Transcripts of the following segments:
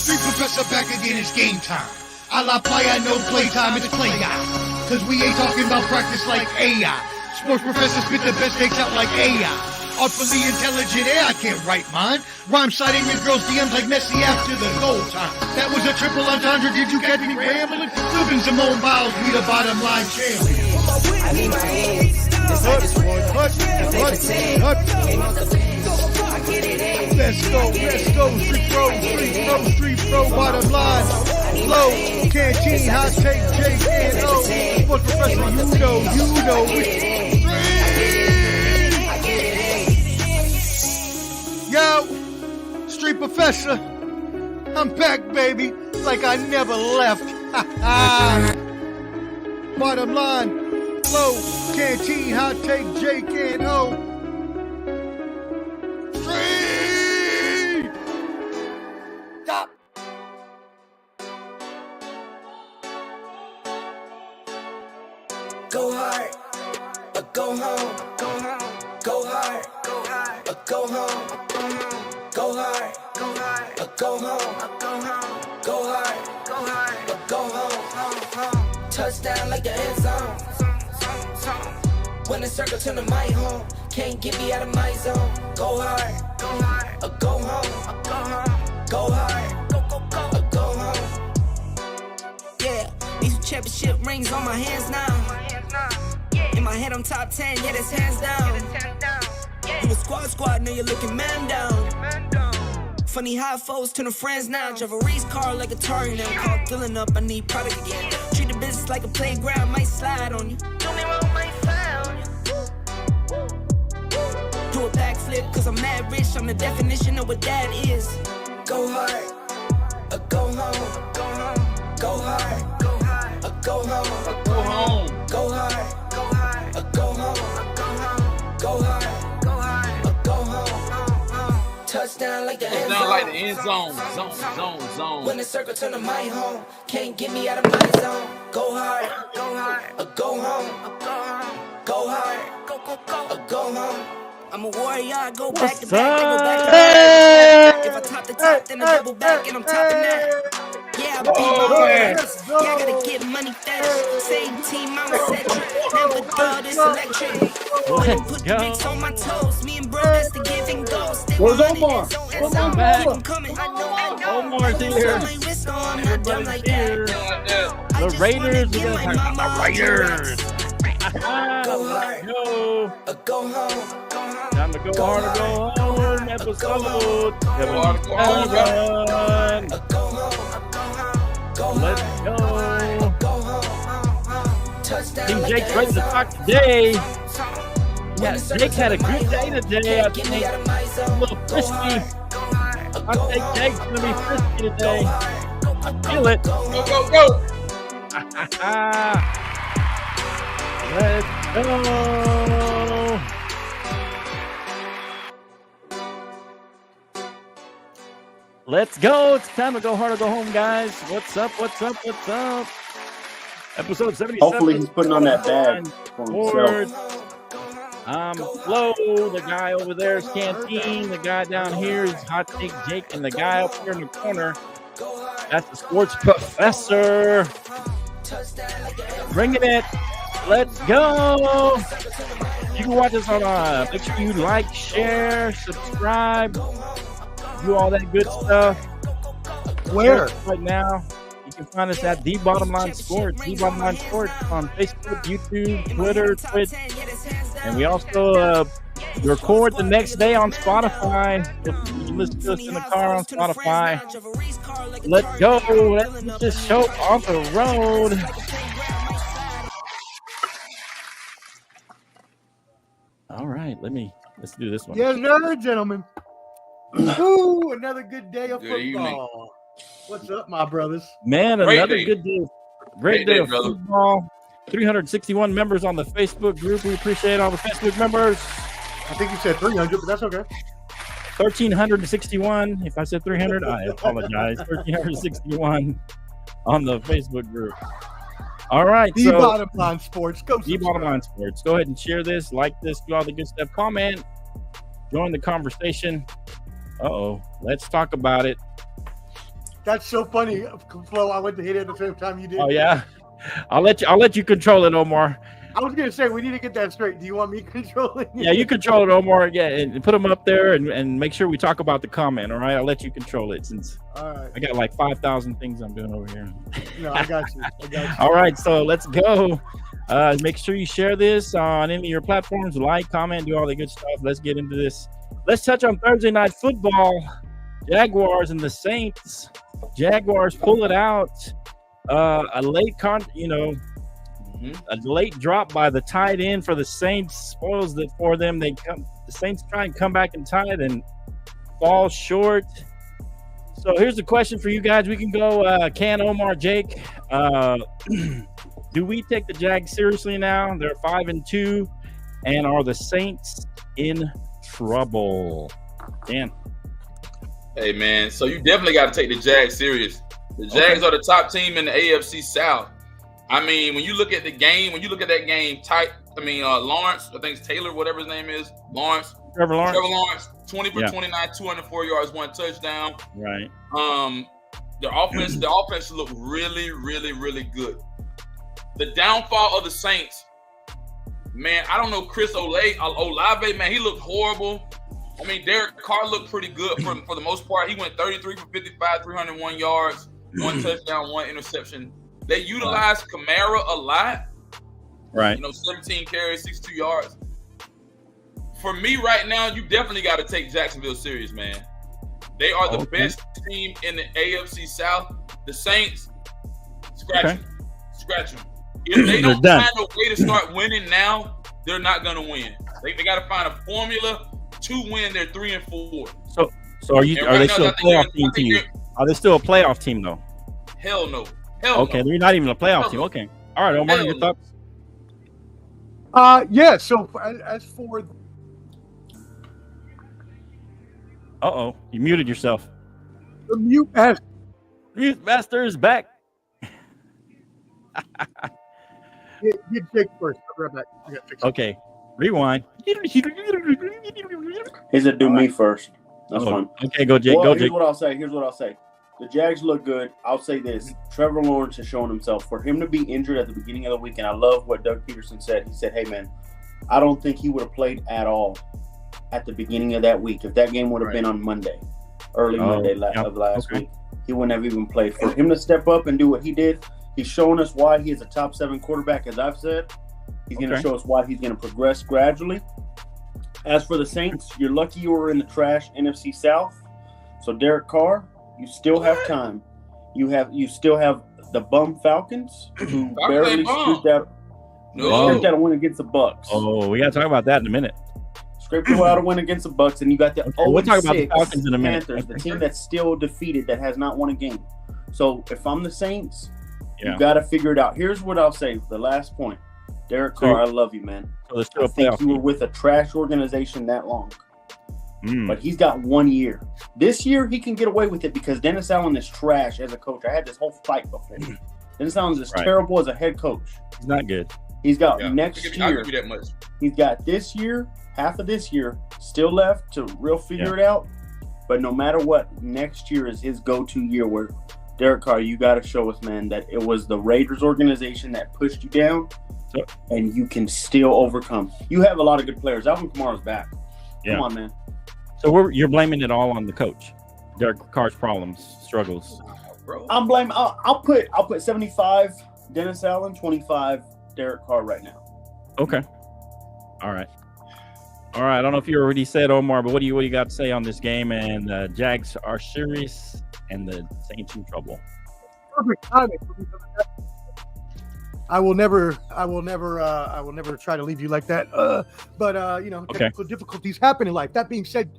Street Professor back again, it's game time. A la playa, no playtime, it's play guy. Cause we ain't talking about practice like AI. Sports professors spit the best takes out like AI. Artfully intelligent, I can't write mine. Rhyme citing in girls' DMs like Messi after the goal time. That was a triple entendre, did you catch me rambling? Flipping Simone Biles, we the bottom line champion. I need my hands. This I just want. Let's go, street pro, bottom line. Flow, canteen, hot take, J&O. Sports professor, you know it. Yo, street professor, I'm back, baby, like I never left. Bottom line, flow, canteen, hot take, J&O. Stop. Go hard, or go home. Go hard, or go home. Go hard, or go home. Go hard, or go home. Touchdown like the end zone. When the circle turn to my home, can't get me out of my zone. Go hard, or go home. Go hard, or go home. Yeah, these championship rings on my hands now. In my head I'm top 10, yeah, that's hands down. You a squad, know you're looking man down. Funny how foes turn to friends now. Drive a race car like a Atari now. Call filling up, I need product again. Treat the business like a playground, might slide on you. Do me wrong, might slide on you. Do a backflip, cause I'm mad rich. I'm the definition of what that is. Go hard, or go home. Go hard, or go home. Go home. Go hard, or go home. Go hard, or go home. Touchdown like the end zone. Down like the end zone. Zone. When the circle turn to my home, can't get me out of my zone. Go hard, or go home. Go hard, or go home. I'm a warrior, I go back to back, I go back to back. If I top the top, then I double back and I'm topping that. Yeah, I beat my ass. Yeah, I gotta get money fast. Same team, I'm eccentric. Never dull, this electric. Put the mix on my toes. Me and bro, that's the give and go. Where's Omar? I'm coming. I know. Omar's here. I'm not dumb like that. The Raiders. We're gonna talk about the Raiders. Go hard, Yo. or go home. Time to go hard or go home. Episode. Go hard, or go home. Let's go. Touchdown Team like Jake's the ready end to zone. talk today. Yeah, Jake had a good day today. I think a little frisky. I think Jake's gonna be frisky today. I feel it. Go. Let's go. Let's go. It's time to go hard or go home, guys. What's up? Episode 77. Hopefully he's putting on that bag for himself. Flo, the guy over there is Canteen. The guy down here is Hot Take Jake. And the guy up here in the corner, that's the sports professor. Bringing it. Let's go. You can watch us on, make sure you like, share, subscribe, do all that good stuff. Where? Right now, you can find us at The Bottom Line Sports, The Bottom Line Sports on Facebook, YouTube, Twitter, Twitch. And we also record the next day on Spotify. You can listen to us in the car on Spotify. Let's go. Let's get this show on the road. All right, let's do this one. Yes, sir, gentlemen. Ooh, another good day of Good football. What's up, my brothers? Man, Great another day. good day. Great day of brother. football. 361 members on the Facebook group. We appreciate all the Facebook members. I think you said 300, but that's okay. 1,361. If I said 300, I apologize. 1,361 on the Facebook group. All right. The Bottom Line Sports. Go The Bottom Line Sports. Go ahead and share this, like this, do all the good stuff. Comment. Join the conversation. Uh-oh. Let's talk about it. That's so funny, Flo. I went to hit it at the same time you did. Oh yeah, I'll let you control it, Omar. I was gonna say we need to get that straight. Do you want me controlling it? Yeah, you control it, Omar. Yeah, and put them up there and make sure we talk about the comment. All right, I'll let you control it since All right. I got like 5,000 things I'm doing over here. No, I got you. All right, so let's go. Make sure you share this on any of your platforms. Like, comment, do all the good stuff. Let's get into this. Let's touch on Thursday night football. Jaguars and the Saints. Jaguars pull it out. A late a late drop by the tight end for the Saints spoils it for them. The Saints try and come back and tie it and fall short. So here's the question for you guys. We can go Can, Omar, Jake. Do we take the Jags seriously now? They're 5-2, and are the Saints in trouble? Dan. Hey man, so you definitely got to take the Jags serious. The Jags are the top team in the AFC South. I mean, when you look at that game, Lawrence, I think it's Taylor, whatever his name is, Trevor Lawrence, 20 for 29, 204 yards, 1 touchdown. Right. Their offense looked really, really, really good. The downfall of the Saints, man, I don't know, Chris Olave, man, he looked horrible. I mean, Derek Carr looked pretty good for the most part. He went 33 for 55, 301 yards, 1 touchdown, 1 interception. They utilized Kamara a lot. Right. 17 carries, 62 yards. For me right now, you definitely got to take Jacksonville serious, man. They are the best team in the AFC South. The Saints, scratch them. If they don't find a way to start winning now, they're not going to win. They got to find a formula to win. They're 3-4. So are they still a playoff team to you? Are they still a playoff team though? Hell no. Okay, they're not even a playoff team. Okay. All right, Omar, your thoughts? Yeah. So as for you muted yourself. the mute master, Mute master is back. get Jake first. I'll be right back. I got to fix it. Okay, rewind. He's a do me first. That's fine. Okay, go Jake. Well, here's what I'll say. The Jags look good. I'll say this. Trevor Lawrence has shown himself. For him to be injured at the beginning of the week, and I love what Doug Peterson said. He said, hey, man, I don't think he would have played at all at the beginning of that week. If that game would have been on Monday, Monday of last week, he wouldn't have even played. For him to step up and do what he did, he's showing us why he is a top 7 quarterback, as I've said. He's going to show us why he's going to progress gradually. As for the Saints, you're lucky you were in the trash NFC South. So Derek Carr, you still have time. You still have the bum Falcons who barely scooped out a win against the Bucks. Oh, we got to talk about that in a minute. Scraped out a win against the Bucks, and you got the we'll talk about the Falcons in a minute. Panthers, the team that's still defeated, that has not won a game. So if I'm the Saints, you got to figure it out. Here's what I'll say. The last point. Derek Carr, I love you, man. So I think you were with a trash organization that long. But he's got 1 year. This year, he can get away with it because Dennis Allen is trash as a coach. I had this whole fight before. Dennis Allen is terrible as a head coach. He's not good. He's got next year. I'll give you that much. He's got this year, half of this year, still left to figure it out. But no matter what, next year is his go-to year where, Derek Carr, you got to show us, man, that it was the Raiders organization that pushed you down, and you can still overcome. You have a lot of good players. Alvin Kamara's back. Come on, man. So you're blaming it all on the coach, Derek Carr's problems, struggles. I'm blaming. I'll put 75 Dennis Allen, 25 Derek Carr right now. Okay. All right. I don't know if you already said, Omar, but what do you got to say on this game? And Jags are serious, and the Saints in trouble. Perfect timing. I will never try to leave you like that. But technical difficulties happen in life. That being said,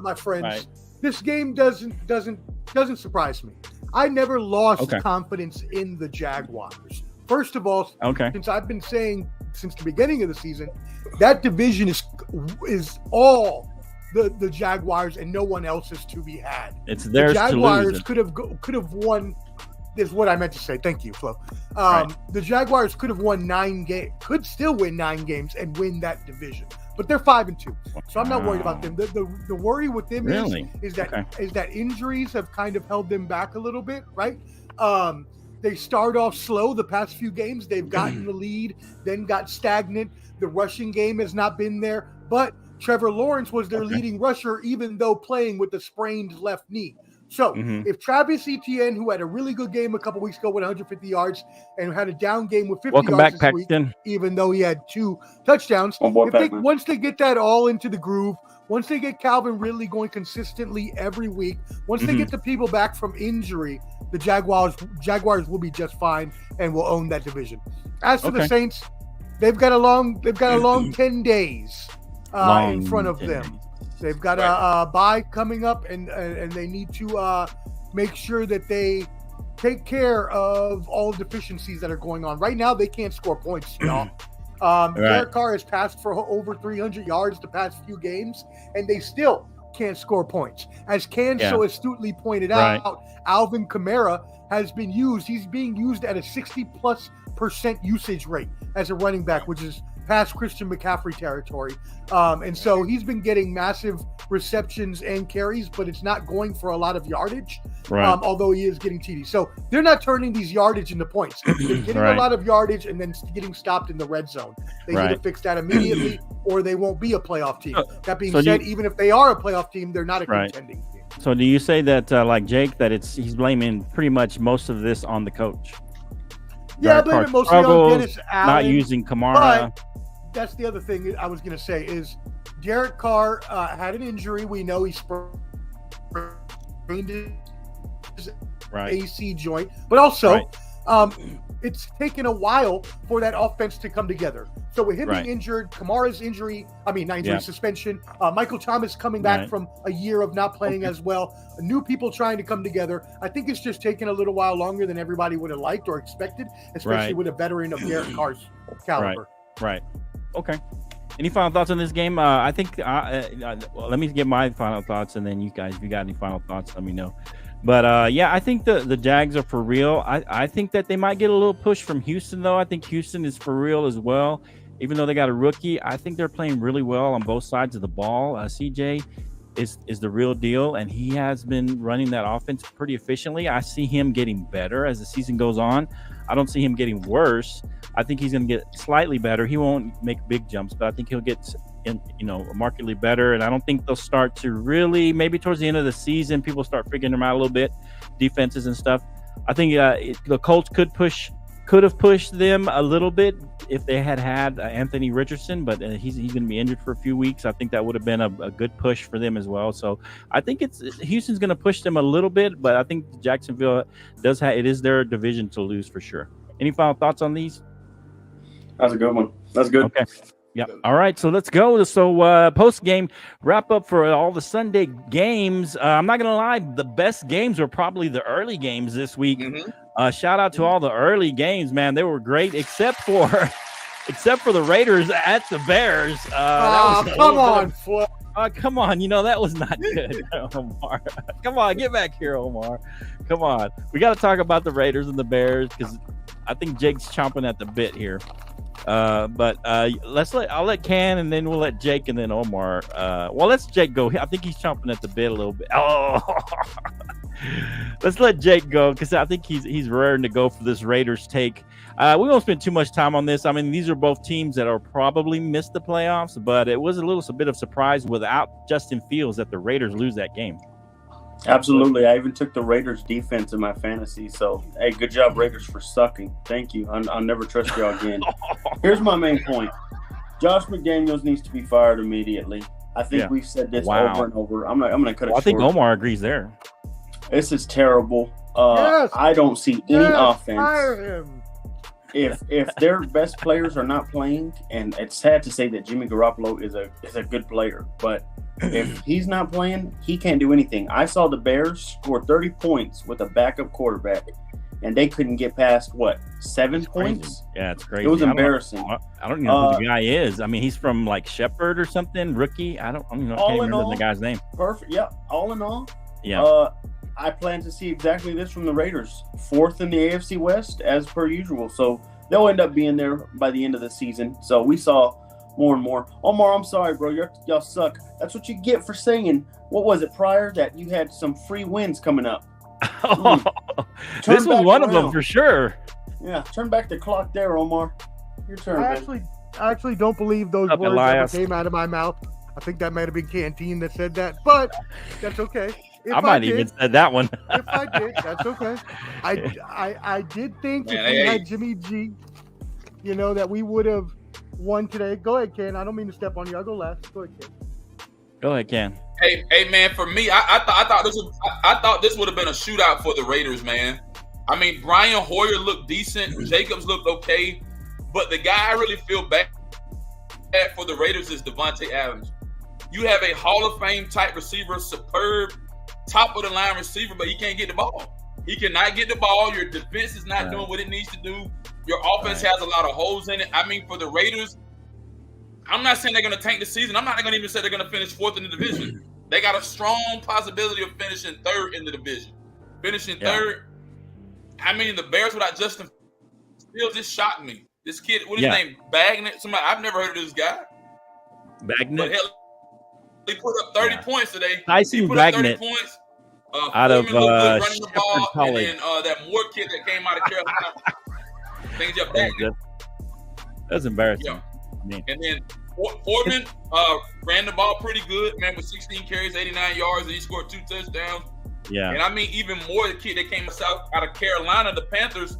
my friends, this game doesn't surprise me. I never lost confidence in the Jaguars. First of all, since I've been saying since the beginning of the season, that division is all the Jaguars and no one else is to be had. It's theirs to lose. The Jaguars could have won. Is what I meant to say. Thank you, Flo. The Jaguars could have won 9 games, could still win 9 games and win that division. but they're 5-2, so I'm not worried about them. The worry with them is that injuries have kind of held them back a little bit, right? They start off slow the past few games. They've gotten the lead, then got stagnant. The rushing game has not been there, but Trevor Lawrence was their leading rusher, even though playing with a sprained left knee. So if Travis Etienne, who had a really good game a couple weeks ago with 150 yards and had a down game with 50 yards this week, even though he had 2 touchdowns, once they get that all into the groove, once they get Calvin Ridley going consistently every week, once they get the people back from injury, the Jaguars will be just fine and will own that division. As for the Saints, they've got a long 10 days in front of them. They've got a bye coming up, and they need to make sure that they take care of all the deficiencies that are going on. Right now, they can't score points, y'all. Derek Carr has passed for over 300 yards the past few games, and they still can't score points. As Ken so astutely pointed out, Alvin Kamara has been used. He's being used at a 60+% usage rate as a running back, which is past Christian McCaffrey territory. And so he's been getting massive receptions and carries, but it's not going for a lot of yardage, although he is getting TDs. So they're not turning these yardage into points. They're getting a lot of yardage and then getting stopped in the red zone. They need to fix that immediately, or they won't be a playoff team. That being said, even if they are a playoff team, they're not a contending team. So do you say that, like Jake, that he's blaming pretty much most of this on the coach? Yeah, I blame it mostly on Dennis Allen. Not using Kamara. But that's the other thing I was going to say is Derek Carr had an injury. We know he sprained his AC joint, but also it's taken a while for that offense to come together. So with him being injured, Kamara's suspension, Michael Thomas coming back from a year of not playing as well, new people trying to come together. I think it's just taken a little while longer than everybody would have liked or expected, especially with a veteran of Derek Carr's caliber. Right. Okay. Any final thoughts on this game? I think let me get my final thoughts, and then you guys, if you got any final thoughts, let me know. But I think the Jags are for real. I think that they might get a little push from Houston, though. I think Houston is for real as well. Even though they got a rookie, I think they're playing really well on both sides of the ball. CJ is the real deal, and he has been running that offense pretty efficiently. I see him getting better as the season goes on. I don't see him getting worse. I think he's going to get slightly better. He won't make big jumps, but I think he'll get markedly better. And I don't think they'll start to really, maybe towards the end of the season, people start figuring them out a little bit, defenses and stuff. I think the Colts could have pushed them a little bit if they had Anthony Richardson, but he's going to be injured for a few weeks. I think that would have been a good push for them as well. So I think Houston's going to push them a little bit, but I think Jacksonville it is their division to lose for sure. Any final thoughts on these? That's a good one. That's good. Okay. Yeah. All right. So let's go. So post-game wrap up for all the Sunday games. I'm not going to lie. The best games were probably the early games this week. Shout out to all the early games, man. They were great, except for the Raiders at the Bears. Come on. Come on. That was not good, Omar. Come on. Get back here, Omar. Come on. We got to talk about the Raiders and the Bears because I think Jake's chomping at the bit here. But I'll let Can, and then we'll let Jake, and then Omar. Let's Jake go. I think he's chomping at the bit a little bit. Oh, let's let Jake go because I think he's raring to go for this Raiders take. We won't spend too much time on this. I mean, these are both teams that are probably missed the playoffs, but it was a bit of surprise without Justin Fields that the Raiders lose that game. Absolutely. I even took the Raiders defense in my fantasy. So, hey, good job, Raiders, for sucking. Thank you. I'll never trust y'all again. Here's my main point. Josh McDaniels needs to be fired immediately. I think we've said this over and over. I'm going to cut it short. I think Omar agrees there. This is terrible. I don't see any offense. Fire him. If their best players are not playing, and it's sad to say that Jimmy Garoppolo is a good player, but if he's not playing, he can't do anything. I saw the Bears score 30 points with a backup quarterback, and they couldn't get past, 7 points? Yeah, it's crazy. It was embarrassing. I don't even know who the guy is. I mean, he's from, Shepherd or something, rookie. I can't remember the guy's name. Perfect. Yeah, all in all. Yeah. I plan to see exactly this from the Raiders. 4th in the AFC West, as per usual. So they'll end up being there by the end of the season. So we saw more and more. Omar, I'm sorry, bro. Y'all suck. That's what you get for saying. What was it prior that you had some free wins coming up? This was one of them for sure. Yeah, turn back the clock there, Omar. Your turn. I actually don't believe those words ever came out of my mouth. I think that might have been Canteen that said that, but that's okay. I might even said that one. If I did, that's okay. I did think if we had Jimmy G, that we would have won today. Go ahead, Ken. I don't mean to step on you. I'll go last. Go ahead, Ken. Go ahead, Ken. Hey, man. For me, I thought this would have been a shootout for the Raiders, man. I mean, Brian Hoyer looked decent. Jacobs looked okay, but the guy I really feel bad for the Raiders is Devontae Adams. You have a Hall of Fame type receiver, superb, top of the line receiver, but he can't get the ball. He cannot get the ball. Your defense is not doing what it needs to do. Your offense has a lot of holes in it. I mean, for the Raiders, I'm not saying they're going to tank the season. I'm not going to even say they're going to finish fourth in the division. They got a strong possibility of finishing third in the division. Finishing third. I mean, the Bears without Justin Fields just shocked me. This kid, what is his name? Bagnett? Somebody I've never heard of this guy. Bagnett? But hell, he put up 30 points today. Tyson Bagnett. 30 points. Out of running the ball, College. And then that Moore kid that came out of Carolina. Things up Bagnett. That's embarrassing. Yeah. And then Foreman ran the ball pretty good, man, with 16 carries, 89 yards, and he scored 2 touchdowns. Yeah. And I mean, even more, the kid that came out of Carolina, the Panthers,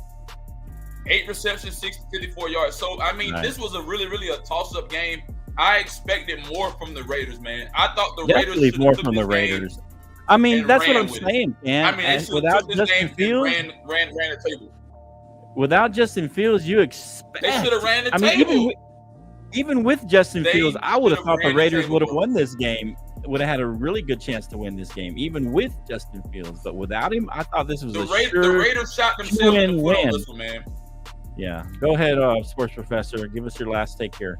8 receptions, 54 yards. So, I mean, this was a really, really a toss-up game. I expected more from the Raiders, man. I thought the Raiders should more from the Raiders. I mean, that's what I'm saying, man. I mean, without Justin Fields, ran the table. Without Justin Fields, you expect they should have ran the table. Even with Justin Fields, I would have thought the Raiders would have won this game. Would have had a really good chance to win this game, even with Justin Fields. But without him, I thought this was the Raiders shot themselves in the foot on this one, man. Yeah, go ahead, Sports Professor. Give us your last take here.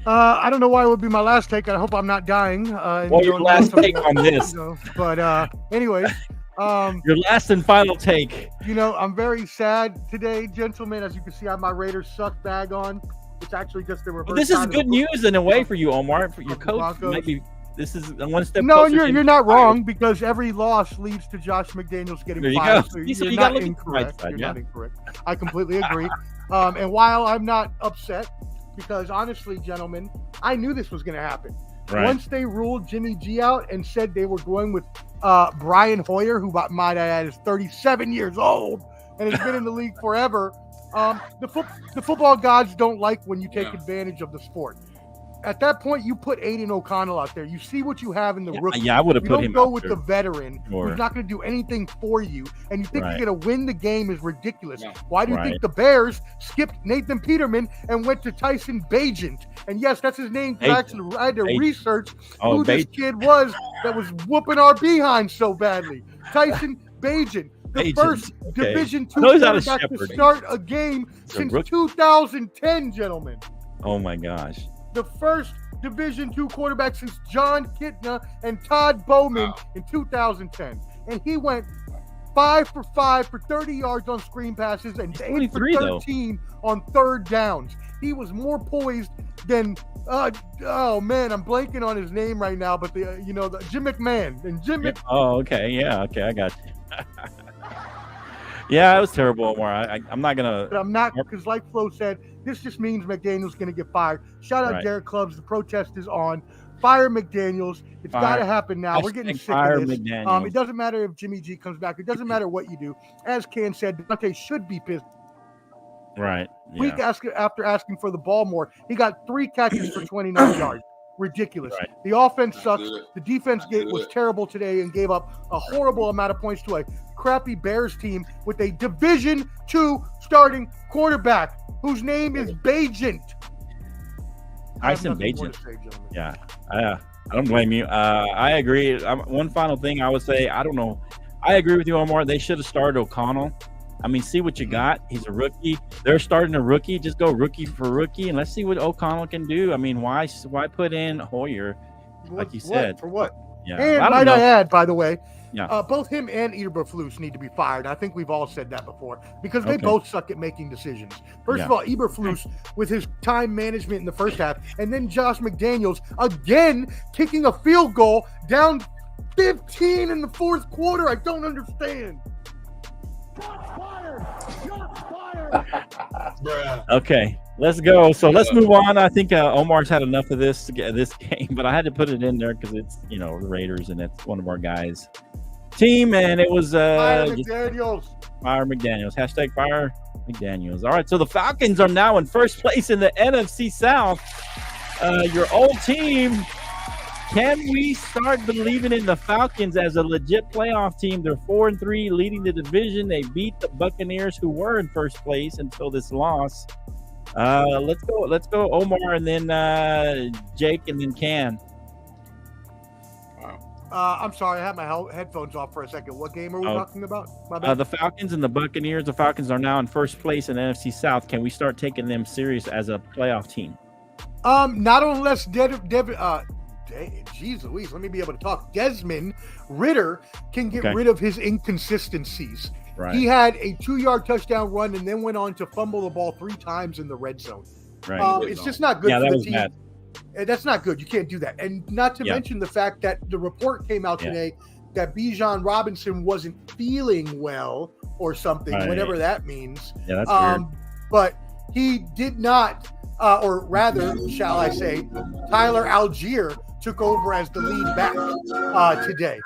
I don't know why it would be my last take. I hope I'm not dying. Your last take on this. But anyways. Your last and final take. I'm very sad today, gentlemen. As you can see, I have my Raiders suck bag on. It's actually just the reverse. Well, this is good news in a way for you, Omar. For your coach, maybe this is one step. No, you're not wrong, because every loss leads to Josh McDaniels getting fired. So you're not incorrect. You're not incorrect. I completely agree. And while I'm not upset, because honestly, gentlemen, I knew this was going to happen. Right. Once they ruled Jimmy G out and said they were going with Brian Hoyer, who might add is 37 years old and has been in the league forever, the football gods don't like when you take advantage of the sport. At that point, you put Aiden O'Connell out there. You see what you have in the rookie. Yeah, I would have put him out there. You don't go with the veteran who's not going to do anything for you, and you think you're going to win the game is ridiculous. Yeah. Why do you think the Bears skipped Nathan Peterman and went to Tyson Bagent? And yes, that's his name. Actually, I had to research who this kid was that was whooping our behind so badly. Tyson Bagent. The first Division II quarterback to start a game since 2010, gentlemen. Oh, my gosh. The first Division II quarterback since John Kitna and Todd Bowman in 2010. And he went 5 for 5 for 30 yards on screen passes and 8 for 13 on third downs. He was more poised than oh man, I'm blanking on his name right now, but the Jim McMahon and Jim. Oh, okay, yeah, okay, I got you. Yeah, it was terrible, Omar. I'm not gonna. But I'm not, because like Flo said, this just means McDaniel's gonna get fired. Shout out Derek Clubs. The protest is on. Fire McDaniel's. It's got to happen now. We're getting sick of this. It doesn't matter if Jimmy G comes back. It doesn't matter what you do. As Ken said, Devontae should be pissed. Right. Yeah. Week after asking for the ball more, he got 3 catches for 29 yards. Ridiculous. Right. The offense sucks. The defense was terrible today and gave up a horrible amount of points to a crappy Bears team with a Division II starting quarterback whose name is Bagent. Tyson Bagent. Yeah. I don't blame you. I agree. One final thing I would say, I don't know. I agree with you, Omar. They should have started O'Connell. I mean, see what you got. He's a rookie. They're starting a rookie. Just go rookie for rookie, and let's see what O'Connell can do. I mean, why put in Hoyer, like you said? For what? Yeah. And I might I add, by the way, Yeah. both him and Eberflus need to be fired. I think we've all said that before because they both suck at making decisions. First of all, Eberflus with his time management in the first half, and then Josh McDaniels again kicking a field goal down 15 in the fourth quarter. I don't understand. Okay, let's go. So let's move on. I think Omar's had enough of this game, but I had to put it in there because it's the Raiders and it's one of our guys' team, and it was Fire McDaniels. Fire McDaniels. Hashtag Fire McDaniels. All right, so the Falcons are now in first place in the NFC South. Your old team. Can we start believing in the Falcons as a legit playoff team? They're 4-3, leading the division. They beat the Buccaneers, who were in first place until this loss. Let's go, Omar, and then Jake, and then Can. I'm sorry, I had my headphones off for a second. What game are we talking about? The Falcons and the Buccaneers. The Falcons are now in first place in the NFC South. Can we start taking them serious as a playoff team? Not unless Jeez Louise, let me be able to talk. Desmond Ridder can get rid of his inconsistencies. Right. He had a 2-yard touchdown run and then went on to fumble the ball 3 times in the red zone. Right. It's just not good for the team. Bad. That's not good. You can't do that. And not to mention the fact that the report came out today that Bijan Robinson wasn't feeling well or something, whatever that means. Yeah, that's weird. But he did not, or rather, shall I say, Tyler Algier took over as the lead back today.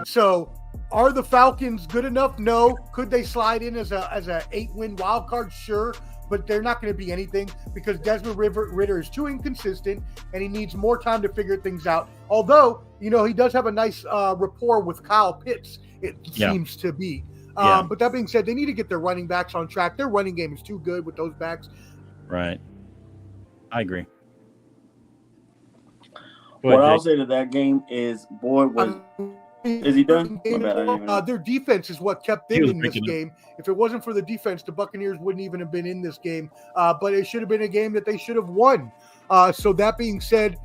So are the Falcons good enough? No. Could they slide in as a 8-win wild card? Sure. But they're not going to be anything because Desmond Ridder is too inconsistent and he needs more time to figure things out. Although, he does have a nice rapport with Kyle Pitts, it seems to be. But that being said, they need to get their running backs on track. Their running game is too good with those backs. Right. I agree. What I'll say to that game is, is he done? Their defense is what kept them in this game. If it wasn't for the defense, the Buccaneers wouldn't even have been in this game. But it should have been a game that they should have won. So that being said,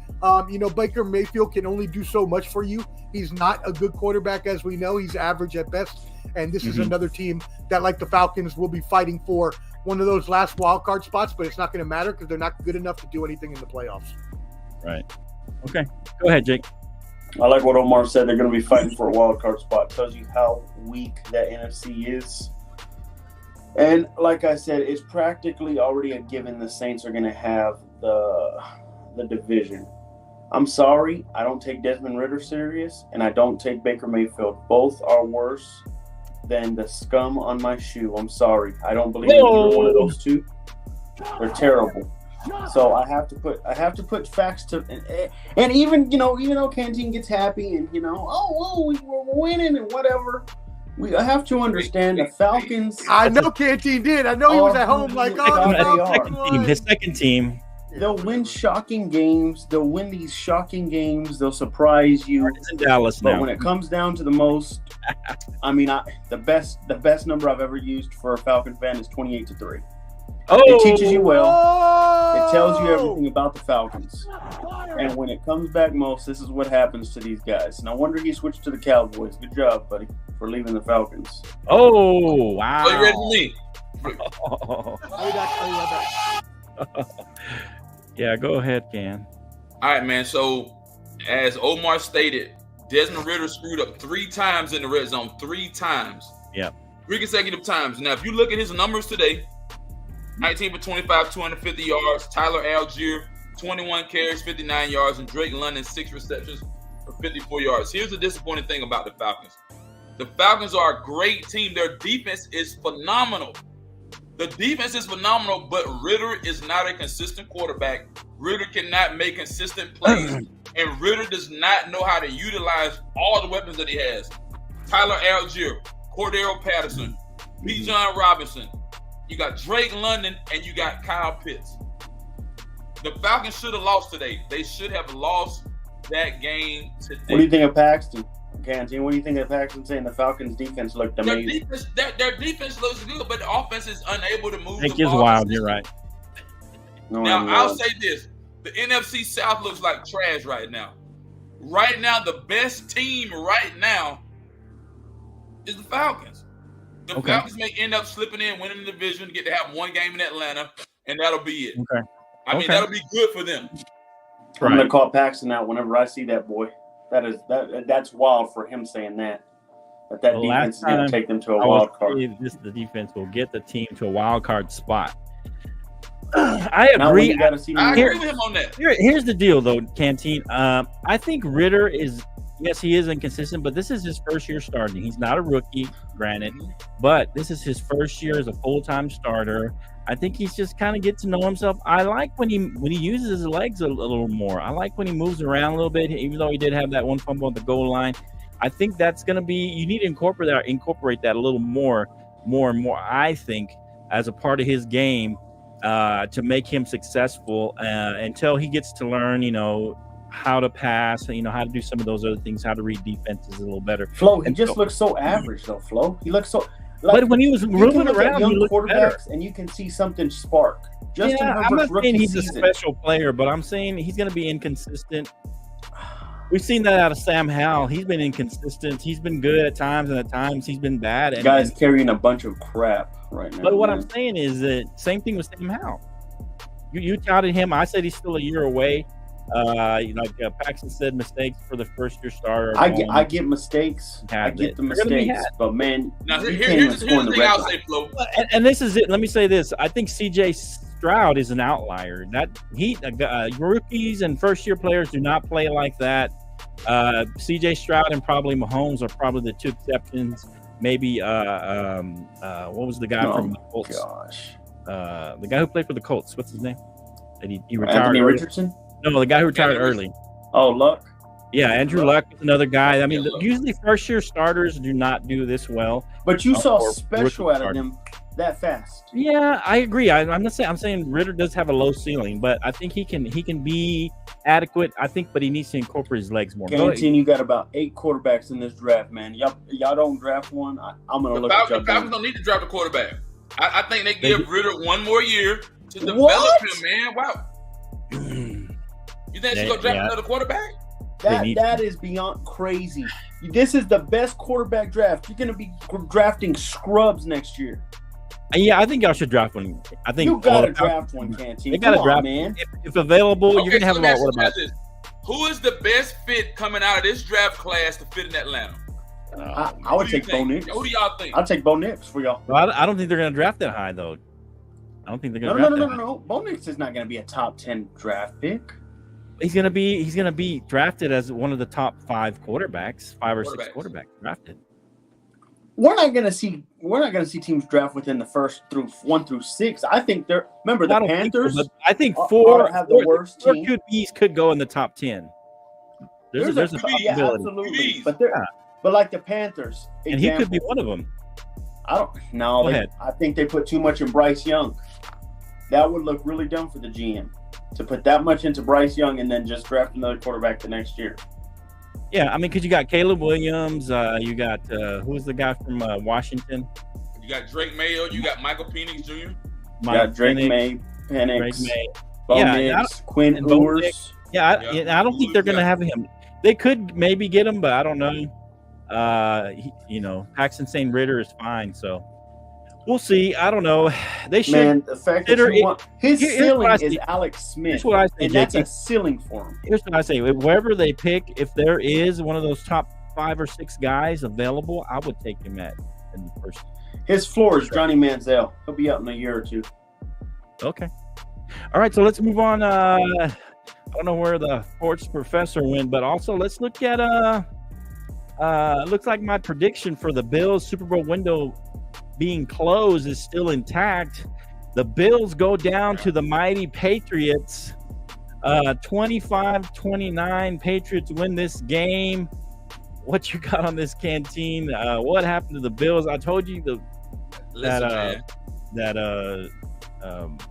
Baker Mayfield can only do so much for you. He's not a good quarterback, as we know. He's average at best. And this is another team that, like the Falcons, will be fighting for one of those last wild card spots. But it's not going to matter because they're not good enough to do anything in the playoffs. Right. Okay. Go ahead, Jake. I like what Omar said. They're going to be fighting for a wild card spot. Tells you how weak that NFC is. And like I said, it's practically already a given the Saints are going to have the division. I'm sorry, I don't take Desmond Ridder serious, and I don't take Baker Mayfield. Both are worse than the scum on my shoe. I'm sorry. I don't believe in either one of those two. They're terrible. So I have to put facts to, and even though Canteen gets happy and we're winning and whatever, I have to understand the Falcons. I know Canteen did. I know he was at home like his second team. They'll win shocking games. They'll win these shocking games. They'll surprise you. It's in Dallas but now. When it comes down to the most, the best number I've ever used for a Falcon fan is 28-3. Oh, it teaches you well. It tells you everything about the Falcons. And when it comes back most, this is what happens to these guys. No wonder he switched to the Cowboys. Good job, buddy, for leaving the Falcons. Oh, wow. Are you ready for me? Yeah, go ahead, Can. All right, man. So, as Omar stated, Desmond Ridder screwed up 3 times in the red zone. 3 times. Yeah. 3 consecutive times. Now, if you look at his numbers today, 19 for 25, 250 yards. Tyler Algier, 21 carries, 59 yards. And Drake London, 6 receptions for 54 yards. Here's the disappointing thing about the Falcons. The Falcons are a great team. Their defense is phenomenal. The defense is phenomenal, but Ridder is not a consistent quarterback. Ridder cannot make consistent plays. And Ridder does not know how to utilize all the weapons that he has. Tyler Algier, Cordero Patterson, Bijan Robinson. You got Drake London, and you got Kyle Pitts. The Falcons should have lost today. They should have lost that game today. What do you think of Paxton? Canteen, what do you think of Paxton saying the Falcons' defense looked amazing? Their defense looks good, but the offense is unable to move the ball. It is wild. You're right. Now, I'll say this. The NFC South looks like trash right now. right now, the best team right now is the Falcons. The Falcons may end up slipping in, winning the division, get to have one game in Atlanta, and that'll be it. Okay. I mean, that'll be good for them. I'm gonna call Paxton out whenever I see that boy. That's wild for him saying that. But that defense is gonna take them to a wild card. The defense will get the team to a wild card spot. I agree. I agree with him on that. Here's the deal, though, Canteen. I think Ritter is. Yes, he is inconsistent, but this is his first year starting. He's not a rookie, granted, but this is his first year as a full-time starter. I think he's just kind of get to know himself. I like when he uses his legs a little more. I like when he moves around a little bit, even though he did have that one fumble at the goal line. I think that's going to be – you need to incorporate that a little more and more, I think, as a part of his game to make him successful until he gets to learn, how to pass, how to do some of those other things, how to read defenses a little better. Flo, he just looks so average, though, Flo. He looks so – but when he was moving around, he looked quarterbacks, better. And you can see something spark. I'm not saying he's a special player, but I'm saying he's going to be inconsistent. We've seen that out of Sam Howell. He's been inconsistent. He's been good at times, and at times he's been bad. The guy's carrying a bunch of crap right now. But what I'm saying is that same thing with Sam Howell. You touted him. I said he's still a year away. Paxton said, mistakes for the first year starter. I get mistakes. I get the mistakes, but man, now here's the thing I'll say, Flo. And this is it. Let me say this. I think C.J. Stroud is an outlier. Rookies and first year players do not play like that. C.J. Stroud and probably Mahomes are probably the two exceptions. Maybe what was the guy from the Colts? Gosh, the guy who played for the Colts. What's his name? And he retired. Anthony Richardson. No, the guy who retired early. Oh, Luck. Yeah, Andrew Luck is another guy. I mean, usually first-year starters do not do this well. But you saw special out of them that fast. Yeah, I agree. I'm not saying. I'm saying Ritter does have a low ceiling, but I think he can be adequate. I think, but he needs to incorporate his legs more. Canteen, you got about 8 quarterbacks in this draft, man. Y'all don't draft one. I'm gonna look at y'all. The Falcons don't need to draft a quarterback. I think they give Ritter one more year to develop him, man. Wow. You think she's gonna draft another quarterback? That is beyond crazy. This is the best quarterback draft. You're gonna be drafting scrubs next year. Yeah, I think y'all should draft one. I think you gotta draft one, Canteen. They gotta draft, man. If available, you're gonna have about what about this? Who is the best fit coming out of this draft class to fit in Atlanta? I would take Bo Nix. Who do y'all think? I'll take Bo Nix for y'all. Well, I don't think they're gonna draft that high though. I don't think they're gonna draft that high. No. Bo Nix is not gonna be a top 10 draft pick. He's gonna be drafted as one of the top 5 quarterbacks, 5 or 6 quarterbacks drafted. We're not gonna see teams draft within the first 1 through 6. I think the Panthers. I think 4 have the worst team. QBs could go in the top 10. There's a possibility. Yeah, absolutely. But like the Panthers, and he could be one of them. I think they put too much in Bryce Young. That would look really dumb for the GM to put that much into Bryce Young and then just draft another quarterback the next year. Yeah, I mean, because you got Caleb Williams, you got who's the guy from Washington? You got Drake Mayo, you got Michael Penix Jr. You got Drake May, Penix, Bo Nix, Quinn Ewers. I don't think they're going to have him. They could maybe get him, but I don't know. Paxton saying Ritter is fine, so we'll see. I don't know. They should. Man, the fact that his ceiling is Alex Smith. Here's what I say, and that's a ceiling for him. Here's what I say: wherever they pick, if there is one of those top 5 or 6 guys available, I would take him in the first. His floor is Johnny Manziel. He'll be out in a year or 2. Okay. All right, so let's move on. I don't know where the sports professor went, but also let's look at looks like my prediction for the Bills Super Bowl window being closed is still intact. The Bills go down to the mighty Patriots. 25-29. Patriots win this game. What you got on this, Canteen? What happened to the Bills? I told you that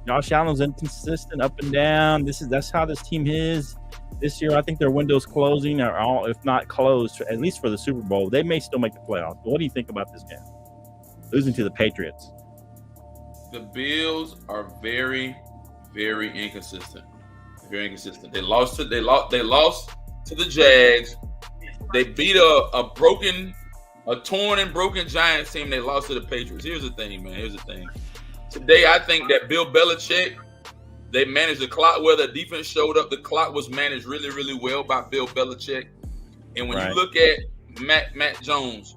Josh Allen's inconsistent up and down. That's how this team is. This year, I think their window's closing, or all, if not closed, at least for the Super Bowl. They may still make the playoffs. What do you think about this game? Losing to the Patriots. The Bills are very, very inconsistent. Very inconsistent. They lost to the Jags. They beat a torn and broken Giants team. They lost to the Patriots. Here's the thing, man. Here's the thing. Today, I think that Bill Belichick, they managed the clock well. The defense showed up. The clock was managed really, really well by Bill Belichick. And when you look at Matt Jones,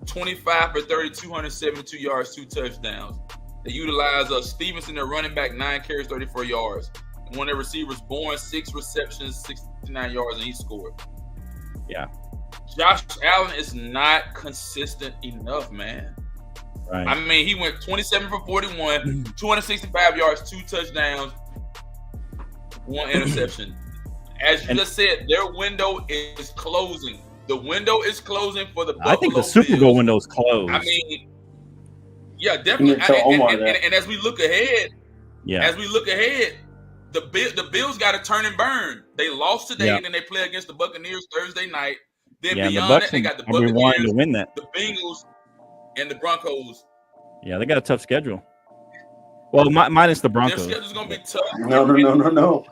25 for 30, 272 yards, 2 touchdowns. They utilize Stevenson, their running back, 9 carries, 34 yards. And one of their receivers, Bourne, 6 receptions, 69 yards, and he scored. Yeah. Josh Allen is not consistent enough, man. Right. I mean, he went 27 for 41, 265 yards, 2 touchdowns, 1 interception. As you just said, their window is closing. The window is closing for the Buffalo I think the Super Bowl window is closed. I mean, yeah, definitely. And as we look ahead, the Bills got to turn and burn. They lost today, and then they play against the Buccaneers Thursday night. Then beyond that, they got the Buccaneers, to win that. the Bengals, and the Broncos. Yeah, they got a tough schedule. Well, minus the Broncos. Their schedule's going to be tough. No.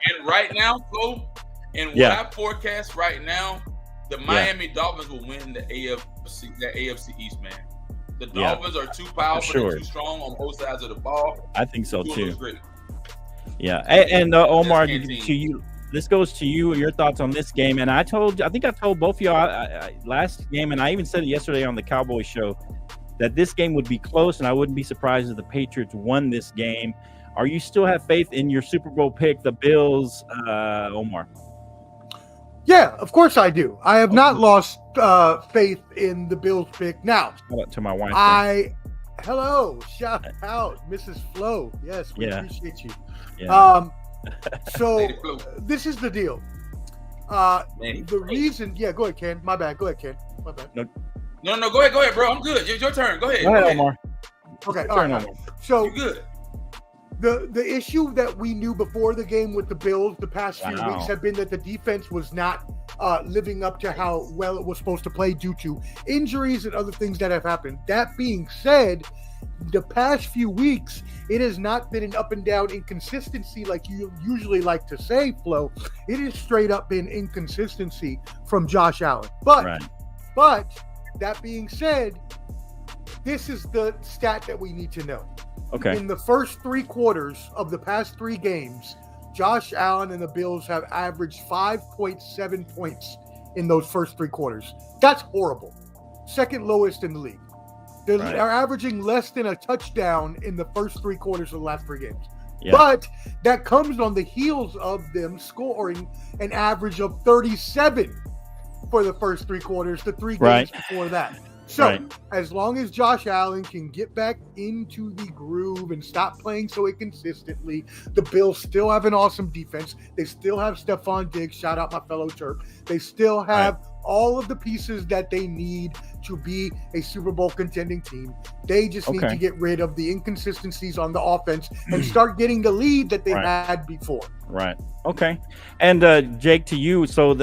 And right now, Flo, and what I forecast right now, the Miami Dolphins will win the AFC East, man. The Dolphins are too powerful and too strong on both sides of the ball. I think so too. Yeah, and Omar, to you, this goes to you. Your thoughts on this game? And I think I told both of y'all last game, and I even said it yesterday on the Cowboys show, that this game would be close, and I wouldn't be surprised if the Patriots won this game. Are you still have faith in your Super Bowl pick, the Bills, Omar? Yeah, of course I do. I have not lost faith in the Bills pick. Now, shout out to my wife. Hello, shout out, Mrs. Flo. Yes, we appreciate you. Yeah. So this is the deal. The reason, go ahead, Ken. My bad. Go ahead, Ken. My bad. No, go ahead, bro. I'm good. It's your turn. Go ahead. Go ahead, Omar. Okay, all right. Omar. So you're good. The issue that we knew before the game with the Bills the past few weeks have been that the defense was not living up to how well it was supposed to play due to injuries and other things that have happened. That being said, the past few weeks, it has not been an up and down inconsistency like you usually like to say, Flo. It has straight up been inconsistency from Josh Allen. But that being said, this is the stat that we need to know. Okay. In the first 3 quarters of the past 3 games, Josh Allen and the Bills have averaged 5.7 points in those first 3 quarters. That's horrible. Second lowest in the league. They are averaging less than a touchdown in the first 3 quarters of the last 3 games. Yeah. But that comes on the heels of them scoring an average of 37 for the first 3 quarters, the 3 games before that. So, as long as Josh Allen can get back into the groove and stop playing so inconsistently, the Bills still have an awesome defense. They still have Stephon Diggs. Shout out my fellow Terp. They still have all of the pieces that they need to be a Super Bowl contending team. They just need to get rid of the inconsistencies on the offense and start getting the lead that they had before. Right. Okay. And Jake, to you. So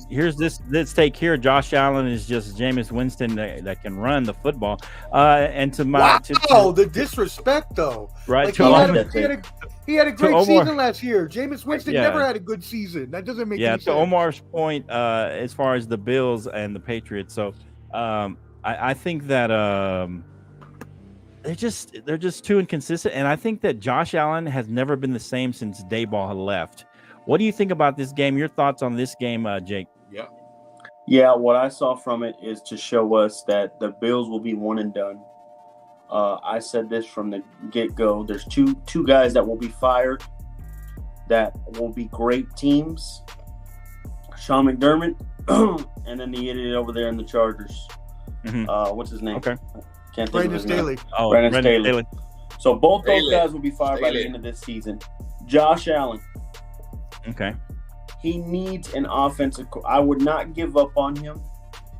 here's this take here. Josh Allen is just Jameis Winston that can run the football. And to my the disrespect though. Right. Like he had a great season last year. Jameis Winston never had a good season. That doesn't make any sense. To Omar's point, as far as the Bills and the Patriots. So I think that they're just too inconsistent, and I think that Josh Allen has never been the same since Dayball left. What do you think about this game? Your thoughts on this game, Jake? Yeah. What I saw from it is to show us that the Bills will be one and done. I said this from the get-go. There's two guys that will be fired that will be great teams. Sean McDermott and then the idiot over there in the Chargers. What's his name? Okay. Can't think of his name. Brandon Staley. So both those guys will be fired by the end of this season. Josh Allen. Okay. He needs an offensive. I would not give up on him.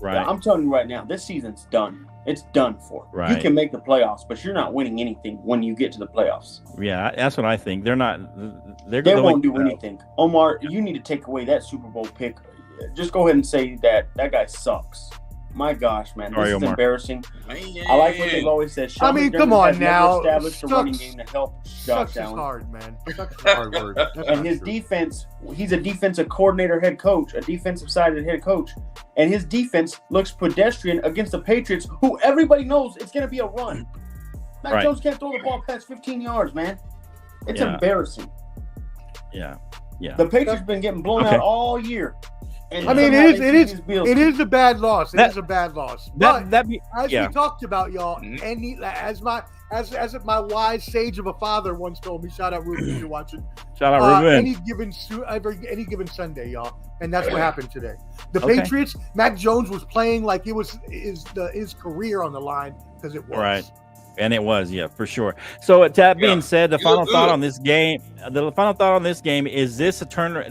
Right. Now, I'm telling you right now, this season's done. It's done for. Right. You can make the playoffs, but you're not winning anything when you get to the playoffs. Yeah, that's what I think. They won't do anything. Omar, you need to take away that Super Bowl pick. Just go ahead and say that guy sucks. My gosh, man, Sorry, this is Omar. embarrassing. Man. I like what they've always said. I mean, Sean come McDermott on has never now. established a running game to help Josh Sucks is Allen. hard, man. Sucks is a hard word. That's And not his true. defense, he's a defensive coordinator, head coach, a defensive-sided head coach, and his defense looks pedestrian against the Patriots, who everybody knows it's going to be a run. Mac Right. Jones can't throw the ball past 15 yards, man. It's Yeah. embarrassing. Yeah. The Patriots have been getting blown Okay. out all year. And I mean, somehow it they keep is these Bills. it is a bad loss. It That- is a bad loss. But That be as yeah. we talked about, y'all, Mhm. as my wise sage of a father once told me, shout out Ruben if you're watching. Shout out Ruben. Any given Sunday, y'all, and that's what happened today. The Okay. Patriots, Mac Jones was playing like it was his career on the line because it was. Right. And it was, yeah, for sure. So that being Yeah. said, the You final look thought good. on this game, is this a turn?